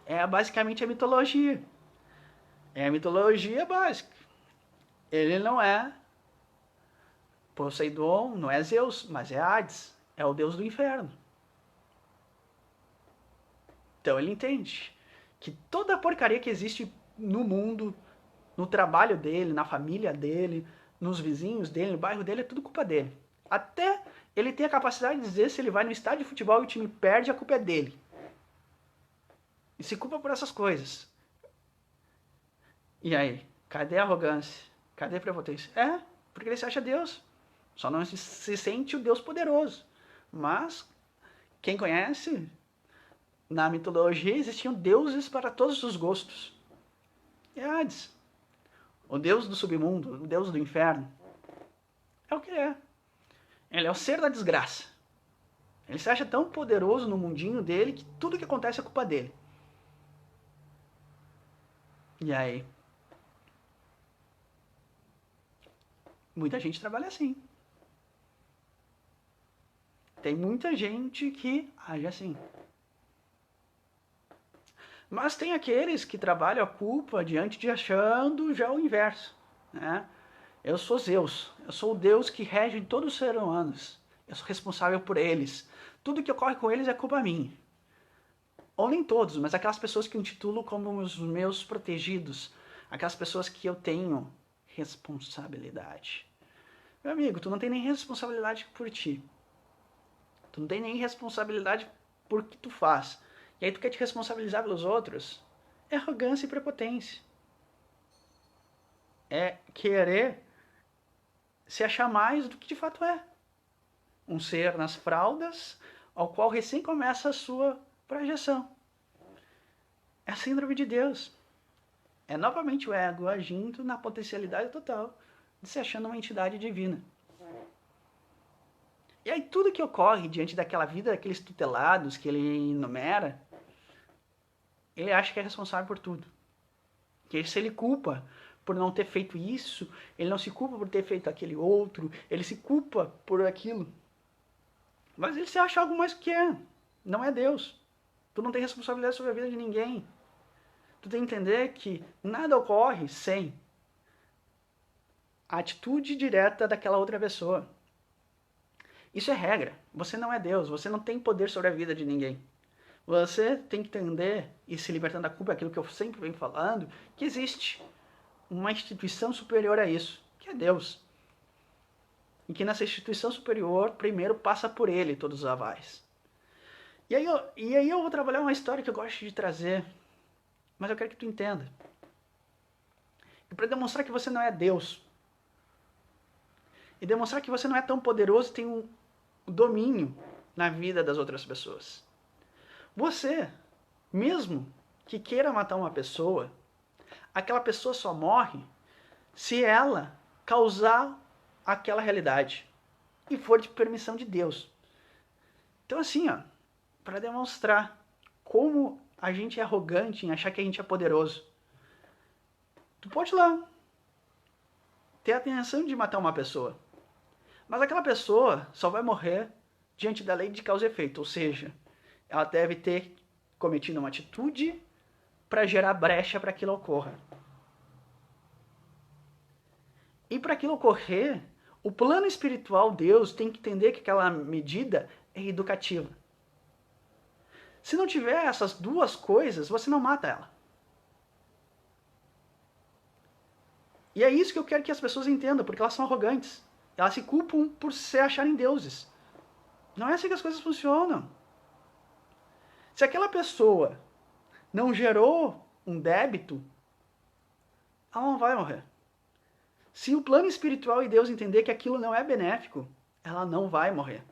A: É basicamente a mitologia. É a mitologia básica. Ele não é Poseidon, não é Zeus, mas é Hades. É o deus do inferno. Então ele entende que toda a porcaria que existe no mundo, no trabalho dele, na família dele, nos vizinhos dele, no bairro dele, é tudo culpa dele. Até ele tem a capacidade de dizer se ele vai no estádio de futebol e o time perde, a culpa é dele. E se culpa por essas coisas. E aí? Cadê a arrogância? Cadê a prepotência? É, porque ele se acha Deus. Só não se sente o Deus poderoso. Mas, quem conhece, na mitologia existiam deuses para todos os gostos. E Hades, o deus do submundo, o deus do inferno, é o que é. Ele é o ser da desgraça. Ele se acha tão poderoso no mundinho dele que tudo que acontece é culpa dele. E aí? Muita gente trabalha assim. Tem muita gente que age assim. Mas tem aqueles que trabalham a culpa diante de achando já o inverso. Né? Eu sou Zeus. Eu sou o Deus que rege todos os seres humanos. Eu sou responsável por eles. Tudo que ocorre com eles é culpa minha. Ou nem todos, mas aquelas pessoas que eu intitulo como os meus protegidos. Aquelas pessoas que eu tenho responsabilidade. Meu amigo, tu não tem nem responsabilidade por ti. Tu não tem nem responsabilidade por que tu faz. E aí tu quer te responsabilizar pelos outros? É arrogância e prepotência. É querer se achar mais do que de fato é. Um ser nas fraldas, ao qual recém começa a sua projeção. É a síndrome de Deus. É novamente o ego agindo na potencialidade total de se achando uma entidade divina. E aí tudo que ocorre diante daquela vida, daqueles tutelados que ele enumera, ele acha que é responsável por tudo. Que se ele culpa por não ter feito isso, ele não se culpa por ter feito aquele outro, ele se culpa por aquilo. Mas ele se acha algo mais que é. Não é Deus. Tu não tem responsabilidade sobre a vida de ninguém. Tu tem que entender que nada ocorre sem a atitude direta daquela outra pessoa. Isso é regra. Você não é Deus. Você não tem poder sobre a vida de ninguém. Você tem que entender, e se libertando da culpa, aquilo que eu sempre venho falando, que existe uma instituição superior a isso, que é Deus. E que nessa instituição superior, primeiro passa por ele todos os avais. E aí eu vou trabalhar uma história que eu gosto de trazer, mas eu quero que tu entenda. E para demonstrar que você não é Deus, e demonstrar que você não é tão poderoso, tem um domínio na vida das outras pessoas. Você, mesmo que queira matar uma pessoa, aquela pessoa só morre se ela causar aquela realidade e for de permissão de Deus. Então assim, ó, para demonstrar como a gente é arrogante em achar que a gente é poderoso, tu pode lá ter a intenção de matar uma pessoa, mas aquela pessoa só vai morrer diante da lei de causa e efeito, ou seja, ela deve ter cometido uma atitude para gerar brecha para que aquilo ocorra. E para aquilo ocorrer, o plano espiritual, Deus, tem que entender que aquela medida é educativa. Se não tiver essas duas coisas, você não mata ela. E é isso que eu quero que as pessoas entendam, porque elas são arrogantes. Elas se culpam por se acharem deuses. Não é assim que as coisas funcionam. Se aquela pessoa não gerou um débito, ela não vai morrer. Se o plano espiritual e Deus entender que aquilo não é benéfico, ela não vai morrer.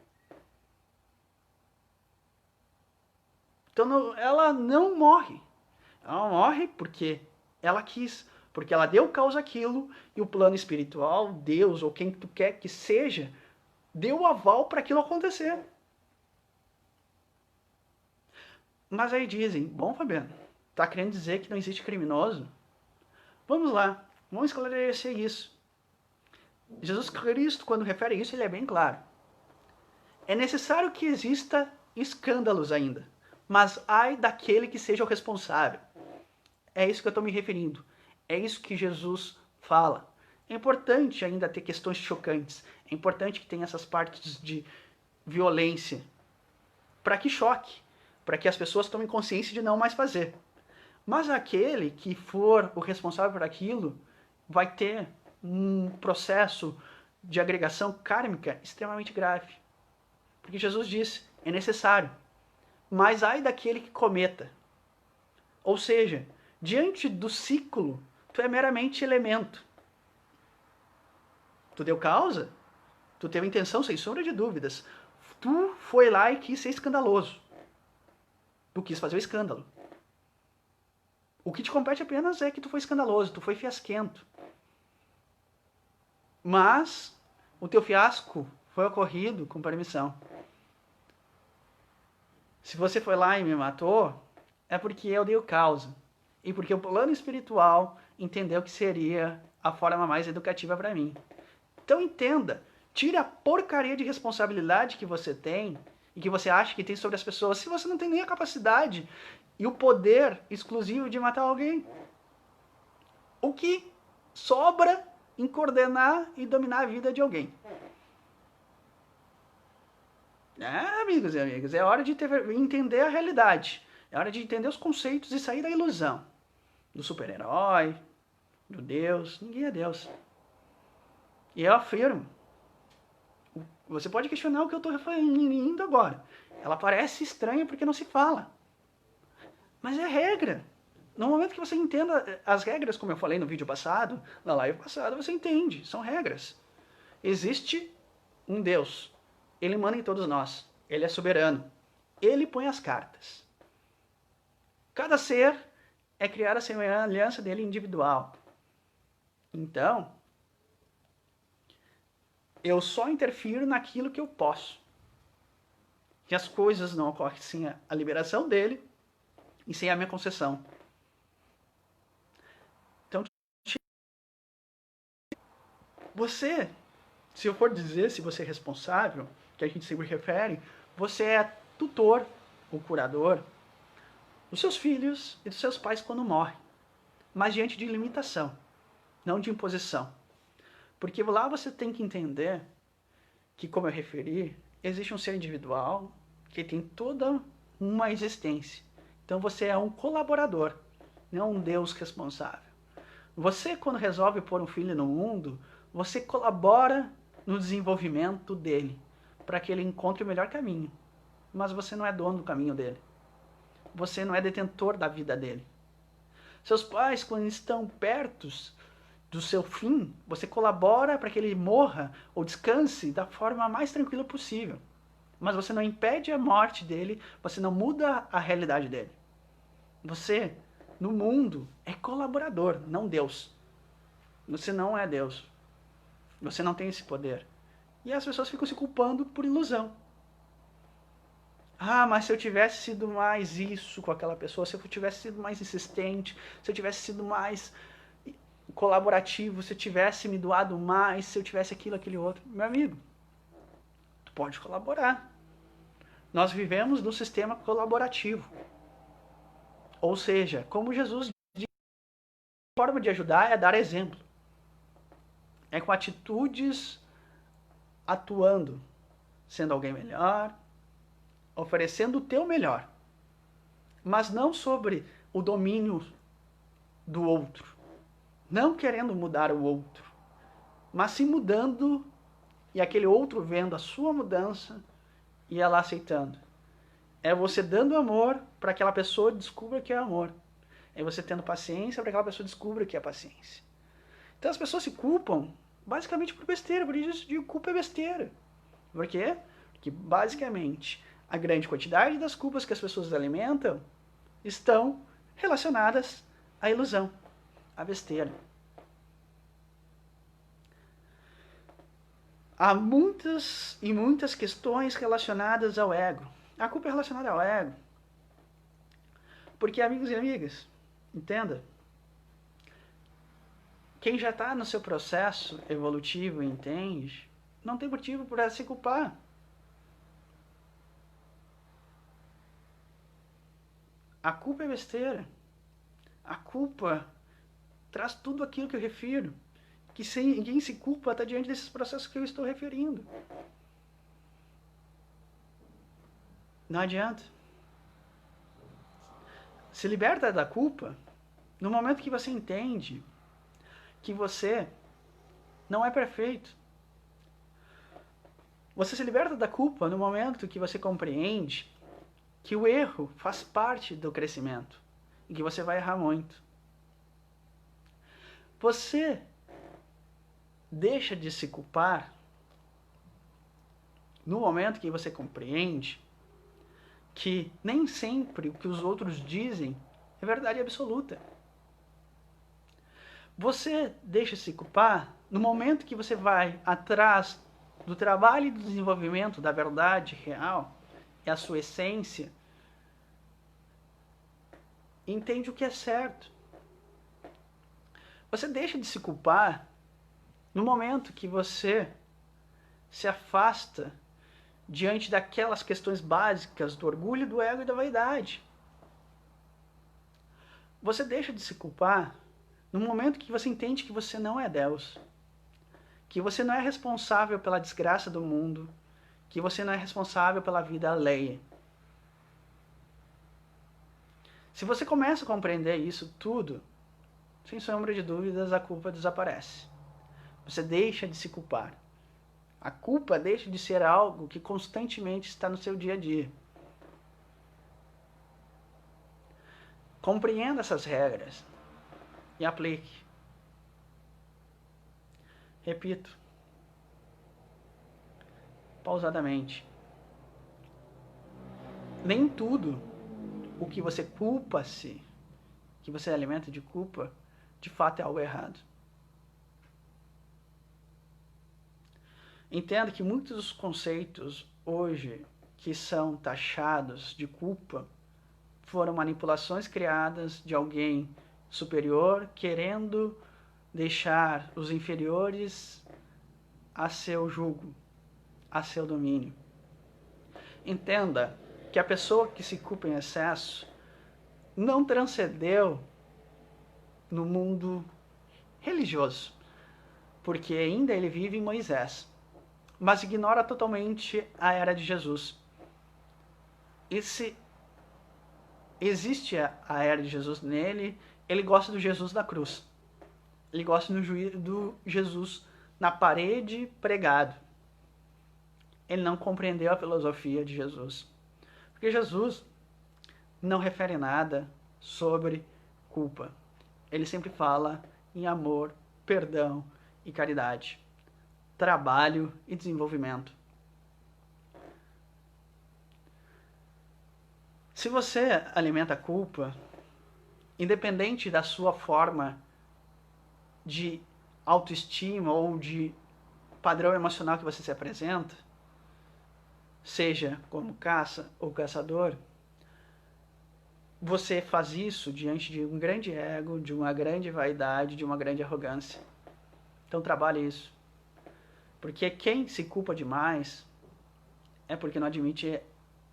A: Então ela não morre. Ela morre porque ela quis, porque ela deu causa àquilo e o plano espiritual, Deus ou quem tu quer que seja, deu o aval para aquilo acontecer. Mas aí dizem, bom, Fabiano, tá querendo dizer que não existe criminoso? Vamos lá, vamos esclarecer isso. Jesus Cristo, quando refere isso, ele é bem claro. É necessário que exista escândalos ainda, mas ai daquele que seja o responsável. É isso que eu estou me referindo. É isso que Jesus fala. É importante ainda ter questões chocantes. É importante que tenha essas partes de violência. Para que choque. Para que as pessoas tomem consciência de não mais fazer. Mas aquele que for o responsável por aquilo vai ter um processo de agregação kármica extremamente grave. Porque Jesus disse, é necessário. Mas ai daquele que cometa. Ou seja, diante do ciclo, tu é meramente elemento. Tu deu causa, tu teve intenção, sem sombra de dúvidas. Tu foi lá e quis ser escandaloso. Tu quis fazer o escândalo. O que te compete apenas é que tu foi escandaloso, tu foi fiasquento. Mas o teu fiasco foi ocorrido com permissão. Se você foi lá e me matou, é porque eu dei causa. E porque o plano espiritual entendeu que seria a forma mais educativa para mim. Então entenda, tire a porcaria de responsabilidade que você tem e que você acha que tem sobre as pessoas, se você não tem nem a capacidade e o poder exclusivo de matar alguém. O que sobra em coordenar e dominar a vida de alguém? Amigos e amigas, é hora de entender a realidade. É hora de entender os conceitos e sair da ilusão. Do super-herói, do Deus. Ninguém é Deus. E eu afirmo. Você pode questionar o que eu estou referindo agora. Ela parece estranha porque não se fala. Mas é regra. No momento que você entenda as regras, como eu falei no vídeo passado, na live passada, você entende. São regras. Existe um Deus. Ele manda em todos nós. Ele é soberano. Ele põe as cartas. Cada ser é criar a semelhança dele individual. Então, eu só interfiro naquilo que eu posso. Que as coisas não ocorrem sem a liberação dele e sem a minha concessão. Então, você, se eu for dizer se você é responsável, que a gente sempre refere, você é tutor, ou curador, dos seus filhos e dos seus pais quando morrem. Mas diante de limitação, não de imposição. Porque lá você tem que entender que, como eu referi, existe um ser individual que tem toda uma existência. Então você é um colaborador, não um Deus responsável. Você, quando resolve pôr um filho no mundo, você colabora no desenvolvimento dele, para que ele encontre o melhor caminho. Mas você não é dono do caminho dele. Você não é detentor da vida dele. Seus pais, quando estão perto do seu fim, você colabora para que ele morra ou descanse da forma mais tranquila possível. Mas você não impede a morte dele, você não muda a realidade dele. Você, no mundo, é colaborador, não Deus. Você não é Deus. Você não tem esse poder. E as pessoas ficam se culpando por ilusão. Ah, mas se eu tivesse sido mais isso com aquela pessoa, se eu tivesse sido mais insistente, se eu tivesse sido mais colaborativo, se eu tivesse me doado mais, se eu tivesse aquilo, aquele outro. Meu amigo, tu pode colaborar. Nós vivemos num sistema colaborativo. Ou seja, como Jesus diz, a forma de ajudar é dar exemplo. É com atitudes atuando, sendo alguém melhor, oferecendo o teu melhor. Mas não sobre o domínio do outro. Não querendo mudar o outro, mas se mudando e aquele outro vendo a sua mudança e ela aceitando. É você dando amor para que aquela pessoa descubra que é amor. É você tendo paciência para que aquela pessoa descubra que é paciência. Então as pessoas se culpam basicamente por besteira, por isso de culpa é besteira. Por quê? Porque basicamente a grande quantidade das culpas que as pessoas alimentam estão relacionadas à ilusão, à besteira. Há muitas e muitas questões relacionadas ao ego. A culpa é relacionada ao ego. Porque, amigos e amigas, entenda, quem já está no seu processo evolutivo e entende, não tem motivo para se culpar. A culpa é besteira. A culpa traz tudo aquilo que eu refiro. Que ninguém se culpa está diante desses processos que eu estou referindo. Não adianta. se liberta da culpa no momento que você entende que você não é perfeito. Você se liberta da culpa no momento que você compreende que o erro faz parte do crescimento e que você vai errar muito. Você deixa de se culpar no momento que você compreende que nem sempre o que os outros dizem é verdade absoluta. Você deixa de se culpar no momento que você vai atrás do trabalho e do desenvolvimento da verdade real e a sua essência, entende o que é certo. Você deixa de se culpar no momento que você se afasta diante daquelas questões básicas do orgulho, do ego e da vaidade. Você deixa de se culpar no momento que você entende que você não é Deus, que você não é responsável pela desgraça do mundo, que você não é responsável pela vida alheia. Se você começa a compreender isso tudo, sem sombra de dúvidas, a culpa desaparece. Você deixa de se culpar. A culpa deixa de ser algo que constantemente está no seu dia a dia. Compreenda essas regras e aplique. Repito, pausadamente. Nem tudo o que você culpa-se, que você alimenta de culpa, de fato é algo errado. Entenda que muitos dos conceitos hoje que são taxados de culpa foram manipulações criadas de alguém superior querendo deixar os inferiores a seu jugo, a seu domínio. Entenda que a pessoa que se culpa em excesso não transcendeu no mundo religioso, porque ainda ele vive em Moisés, mas ignora totalmente a era de Jesus. E se existe a era de Jesus nele, ele gosta do Jesus da cruz. Ele gosta do Jesus na parede pregado. Ele não compreendeu a filosofia de Jesus. Porque Jesus não refere nada sobre culpa. Ele sempre fala em amor, perdão e caridade, trabalho e desenvolvimento. Se você alimenta a culpa, independente da sua forma de autoestima ou de padrão emocional que você se apresenta, seja como caça ou caçador, você faz isso diante de um grande ego, de uma grande vaidade, de uma grande arrogância. Então trabalhe isso. Porque quem se culpa demais é porque não admite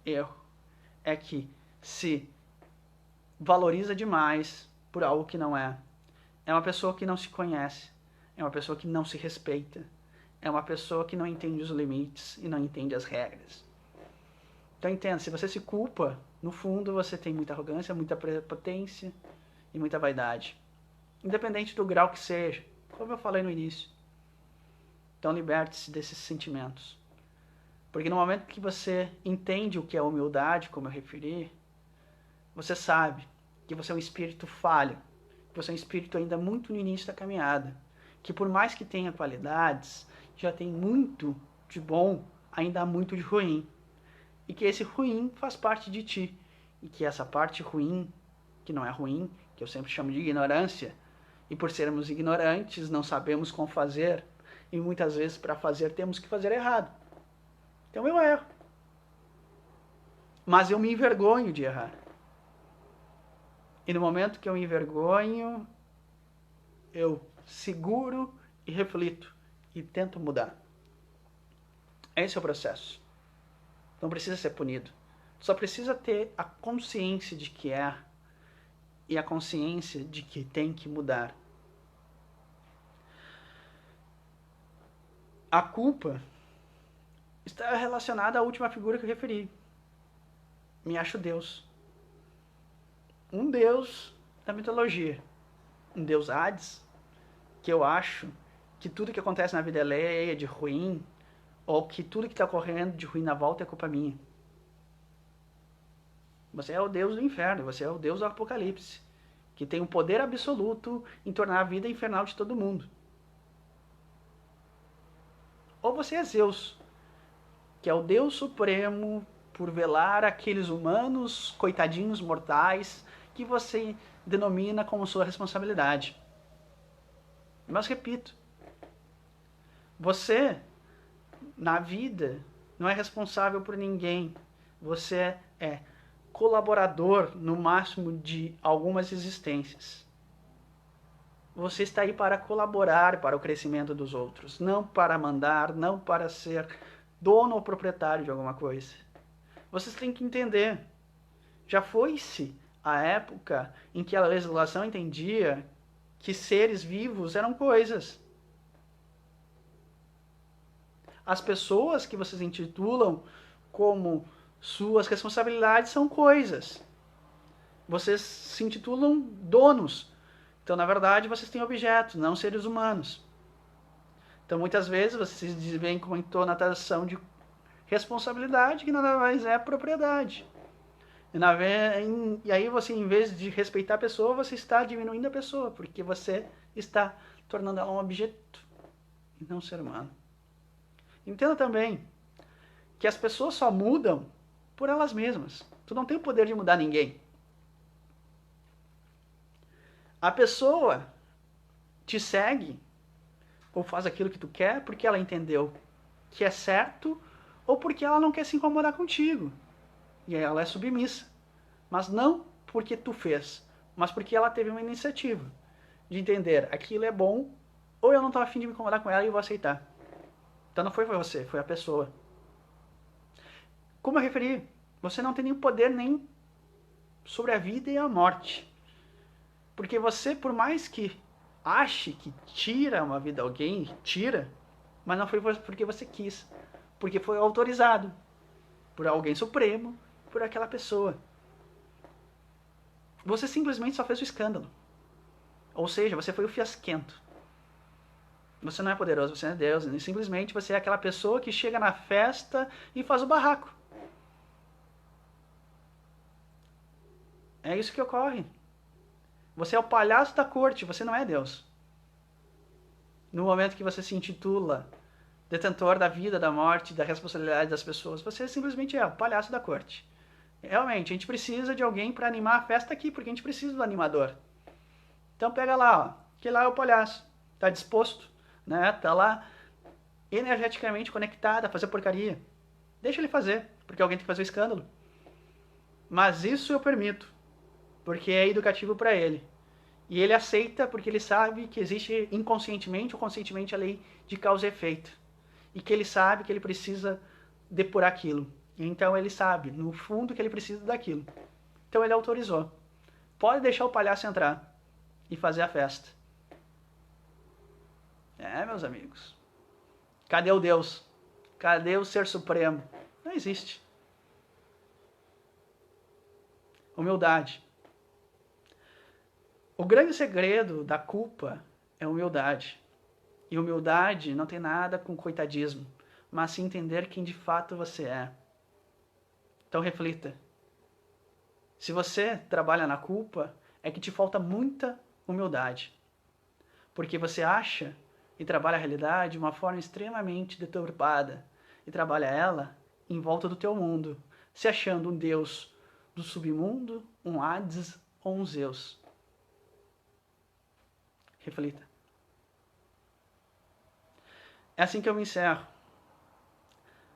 A: erro. É que se valoriza demais por algo que não é. É uma pessoa que não se conhece. É uma pessoa que não se respeita. É uma pessoa que não entende os limites e não entende as regras. Então entenda, se você se culpa, no fundo você tem muita arrogância, muita prepotência e muita vaidade. Independente do grau que seja, como eu falei no início. Então liberte-se desses sentimentos. Porque no momento que você entende o que é humildade, como eu referi, você sabe que você é um espírito falho, que você é um espírito ainda muito no início da caminhada, que por mais que tenha qualidades, já tem muito de bom, ainda há muito de ruim. E que esse ruim faz parte de ti. E que essa parte ruim, que não é ruim, que eu sempre chamo de ignorância, e por sermos ignorantes, não sabemos como fazer, e muitas vezes para fazer temos que fazer errado. Então eu erro. Mas eu me envergonho de errar. E no momento que eu me envergonho, eu seguro e reflito e tento mudar. Esse é o processo. Não precisa ser punido. Só precisa ter a consciência de que é e a consciência de que tem que mudar. A culpa está relacionada à última figura que eu referi. Me acho Deus. um deus da mitologia, um deus Hades, que eu acho que tudo que acontece na vida alheia de ruim, ou que tudo que está ocorrendo de ruim na volta é culpa minha. Você é o deus do inferno, você é o deus do apocalipse, que tem um poder absoluto em tornar a vida infernal de todo mundo. Ou você é Zeus, que é o deus supremo por velar aqueles humanos, coitadinhos mortais, que você denomina como sua responsabilidade. Mas repito, você, na vida, não é responsável por ninguém. Você é colaborador, no máximo, de algumas existências. Você está aí para colaborar para o crescimento dos outros, não para mandar, não para ser dono ou proprietário de alguma coisa. Vocês têm que entender, já foi-se a época em que a legislação entendia que seres vivos eram coisas. As pessoas que vocês intitulam como suas responsabilidades são coisas. Vocês se intitulam donos. Então, na verdade, vocês têm objetos, não seres humanos. Então, muitas vezes, vocês se veem com uma conotação de responsabilidade que nada mais é propriedade. E aí você, em vez de respeitar a pessoa, você está diminuindo a pessoa, porque você está tornando ela um objeto e não um ser humano. Entenda também que as pessoas só mudam por elas mesmas. Tu não tem o poder de mudar ninguém. A pessoa te segue ou faz aquilo que tu quer porque ela entendeu que é certo ou porque ela não quer se incomodar contigo. E aí ela é submissa. Mas não porque tu fez, mas porque ela teve uma iniciativa de entender aquilo é bom ou eu não estou afim de me incomodar com ela e eu vou aceitar. Então não foi você, foi a pessoa. Como eu referi, você não tem nenhum poder nem sobre a vida e a morte. Porque você, por mais que ache que tira uma vida a alguém, tira, mas não foi porque você quis. Porque foi autorizado por alguém supremo, por aquela pessoa. Você simplesmente só fez o escândalo. Ou seja, você foi o fiasquento. Você não é poderoso, você não é Deus. E simplesmente você é aquela pessoa que chega na festa e faz o barraco. É isso que ocorre. Você é o palhaço da corte, você não é Deus. No momento que você se intitula detentor da vida, da morte, da responsabilidade das pessoas, você simplesmente é o palhaço da corte. Realmente, a gente precisa de alguém para animar a festa aqui, porque a gente precisa do animador. Então pega lá, ó, que lá é o palhaço. Tá disposto, né? Tá lá energeticamente conectado a fazer porcaria. Deixa ele fazer, porque alguém tem que fazer o escândalo. Mas isso eu permito, porque é educativo para ele. E ele aceita porque ele sabe que existe inconscientemente ou conscientemente a lei de causa e efeito. E que ele sabe que ele precisa depurar aquilo. Então ele sabe, no fundo, que ele precisa daquilo. Então ele autorizou. Pode deixar o palhaço entrar e fazer a festa. É, meus amigos. Cadê o Deus? Cadê o Ser Supremo? Não existe. Humildade. O grande segredo da culpa é humildade. E humildade não tem nada com coitadismo, mas sim entender quem de fato você é. Então reflita. Se você trabalha na culpa, é que te falta muita humildade. Porque você acha e trabalha a realidade de uma forma extremamente deturpada. E trabalha ela em volta do teu mundo, se achando um Deus do submundo, um Hades ou um Zeus. Reflita. É assim que eu me encerro.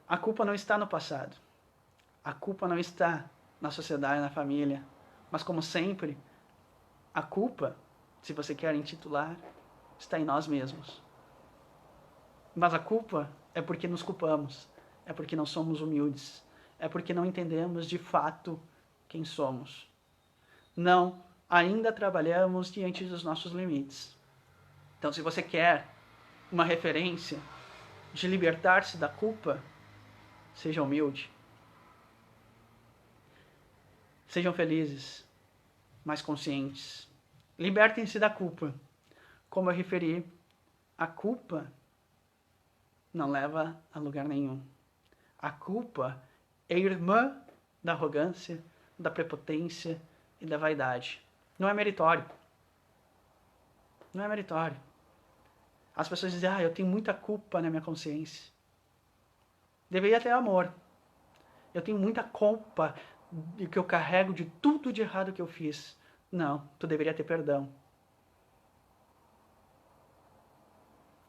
A: A culpa não está no passado. A culpa não está na sociedade, na família. Mas como sempre, a culpa, se você quer intitular, está em nós mesmos. Mas a culpa é porque nos culpamos. É porque não somos humildes. É porque não entendemos de fato quem somos. Não, ainda trabalhamos diante dos nossos limites. Então, se você quer uma referência de libertar-se da culpa, seja humilde. Sejam felizes. mais conscientes. Libertem-se da culpa. Como eu referi, a culpa não leva a lugar nenhum. A culpa é irmã da arrogância, da prepotência e da vaidade. Não é meritório. Não é meritório. As pessoas dizem, eu tenho muita culpa na minha consciência. Deveria ter amor. Eu tenho muita culpa de que eu carrego de tudo de errado que eu fiz. Não, tu deveria ter perdão.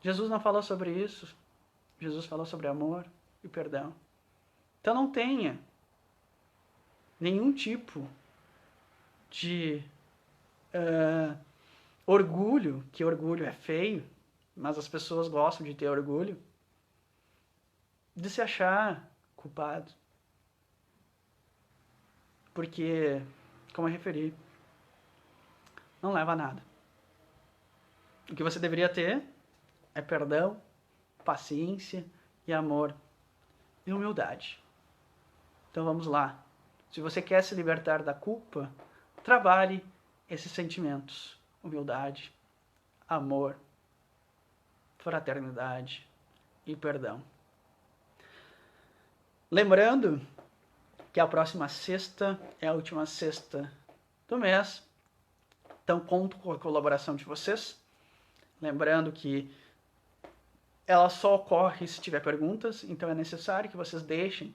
A: Jesus não falou sobre isso. Jesus falou sobre amor e perdão. Então não tenha nenhum tipo de orgulho, que orgulho é feio, mas as pessoas gostam de ter orgulho, de se achar culpado. Porque, como eu referi, não leva a nada. O que você deveria ter é perdão, paciência e amor e humildade. Então vamos lá. Se você quer se libertar da culpa, trabalhe esses sentimentos. Humildade, amor, fraternidade e perdão. Lembrando que a próxima sexta é a última sexta do mês. Então conto com a colaboração de vocês. Lembrando que ela só ocorre se tiver perguntas, então é necessário que vocês deixem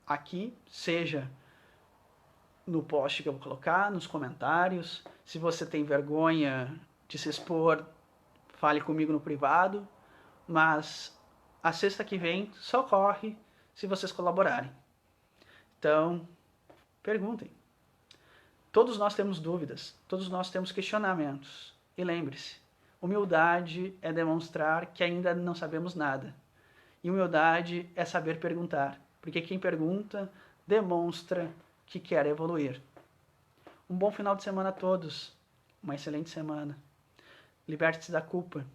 A: aqui, seja no post que eu vou colocar, nos comentários. Se você tem vergonha de se expor, fale comigo no privado. Mas a sexta que vem só ocorre se vocês colaborarem. Então, perguntem. Todos nós temos dúvidas, todos nós temos questionamentos. E lembre-se, humildade é demonstrar que ainda não sabemos nada. E humildade é saber perguntar, porque quem pergunta demonstra que quer evoluir. Um bom final de semana a todos, uma excelente semana. Liberte-se da culpa.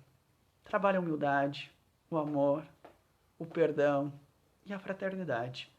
A: Trabalhe a humildade, o amor, o perdão e a fraternidade.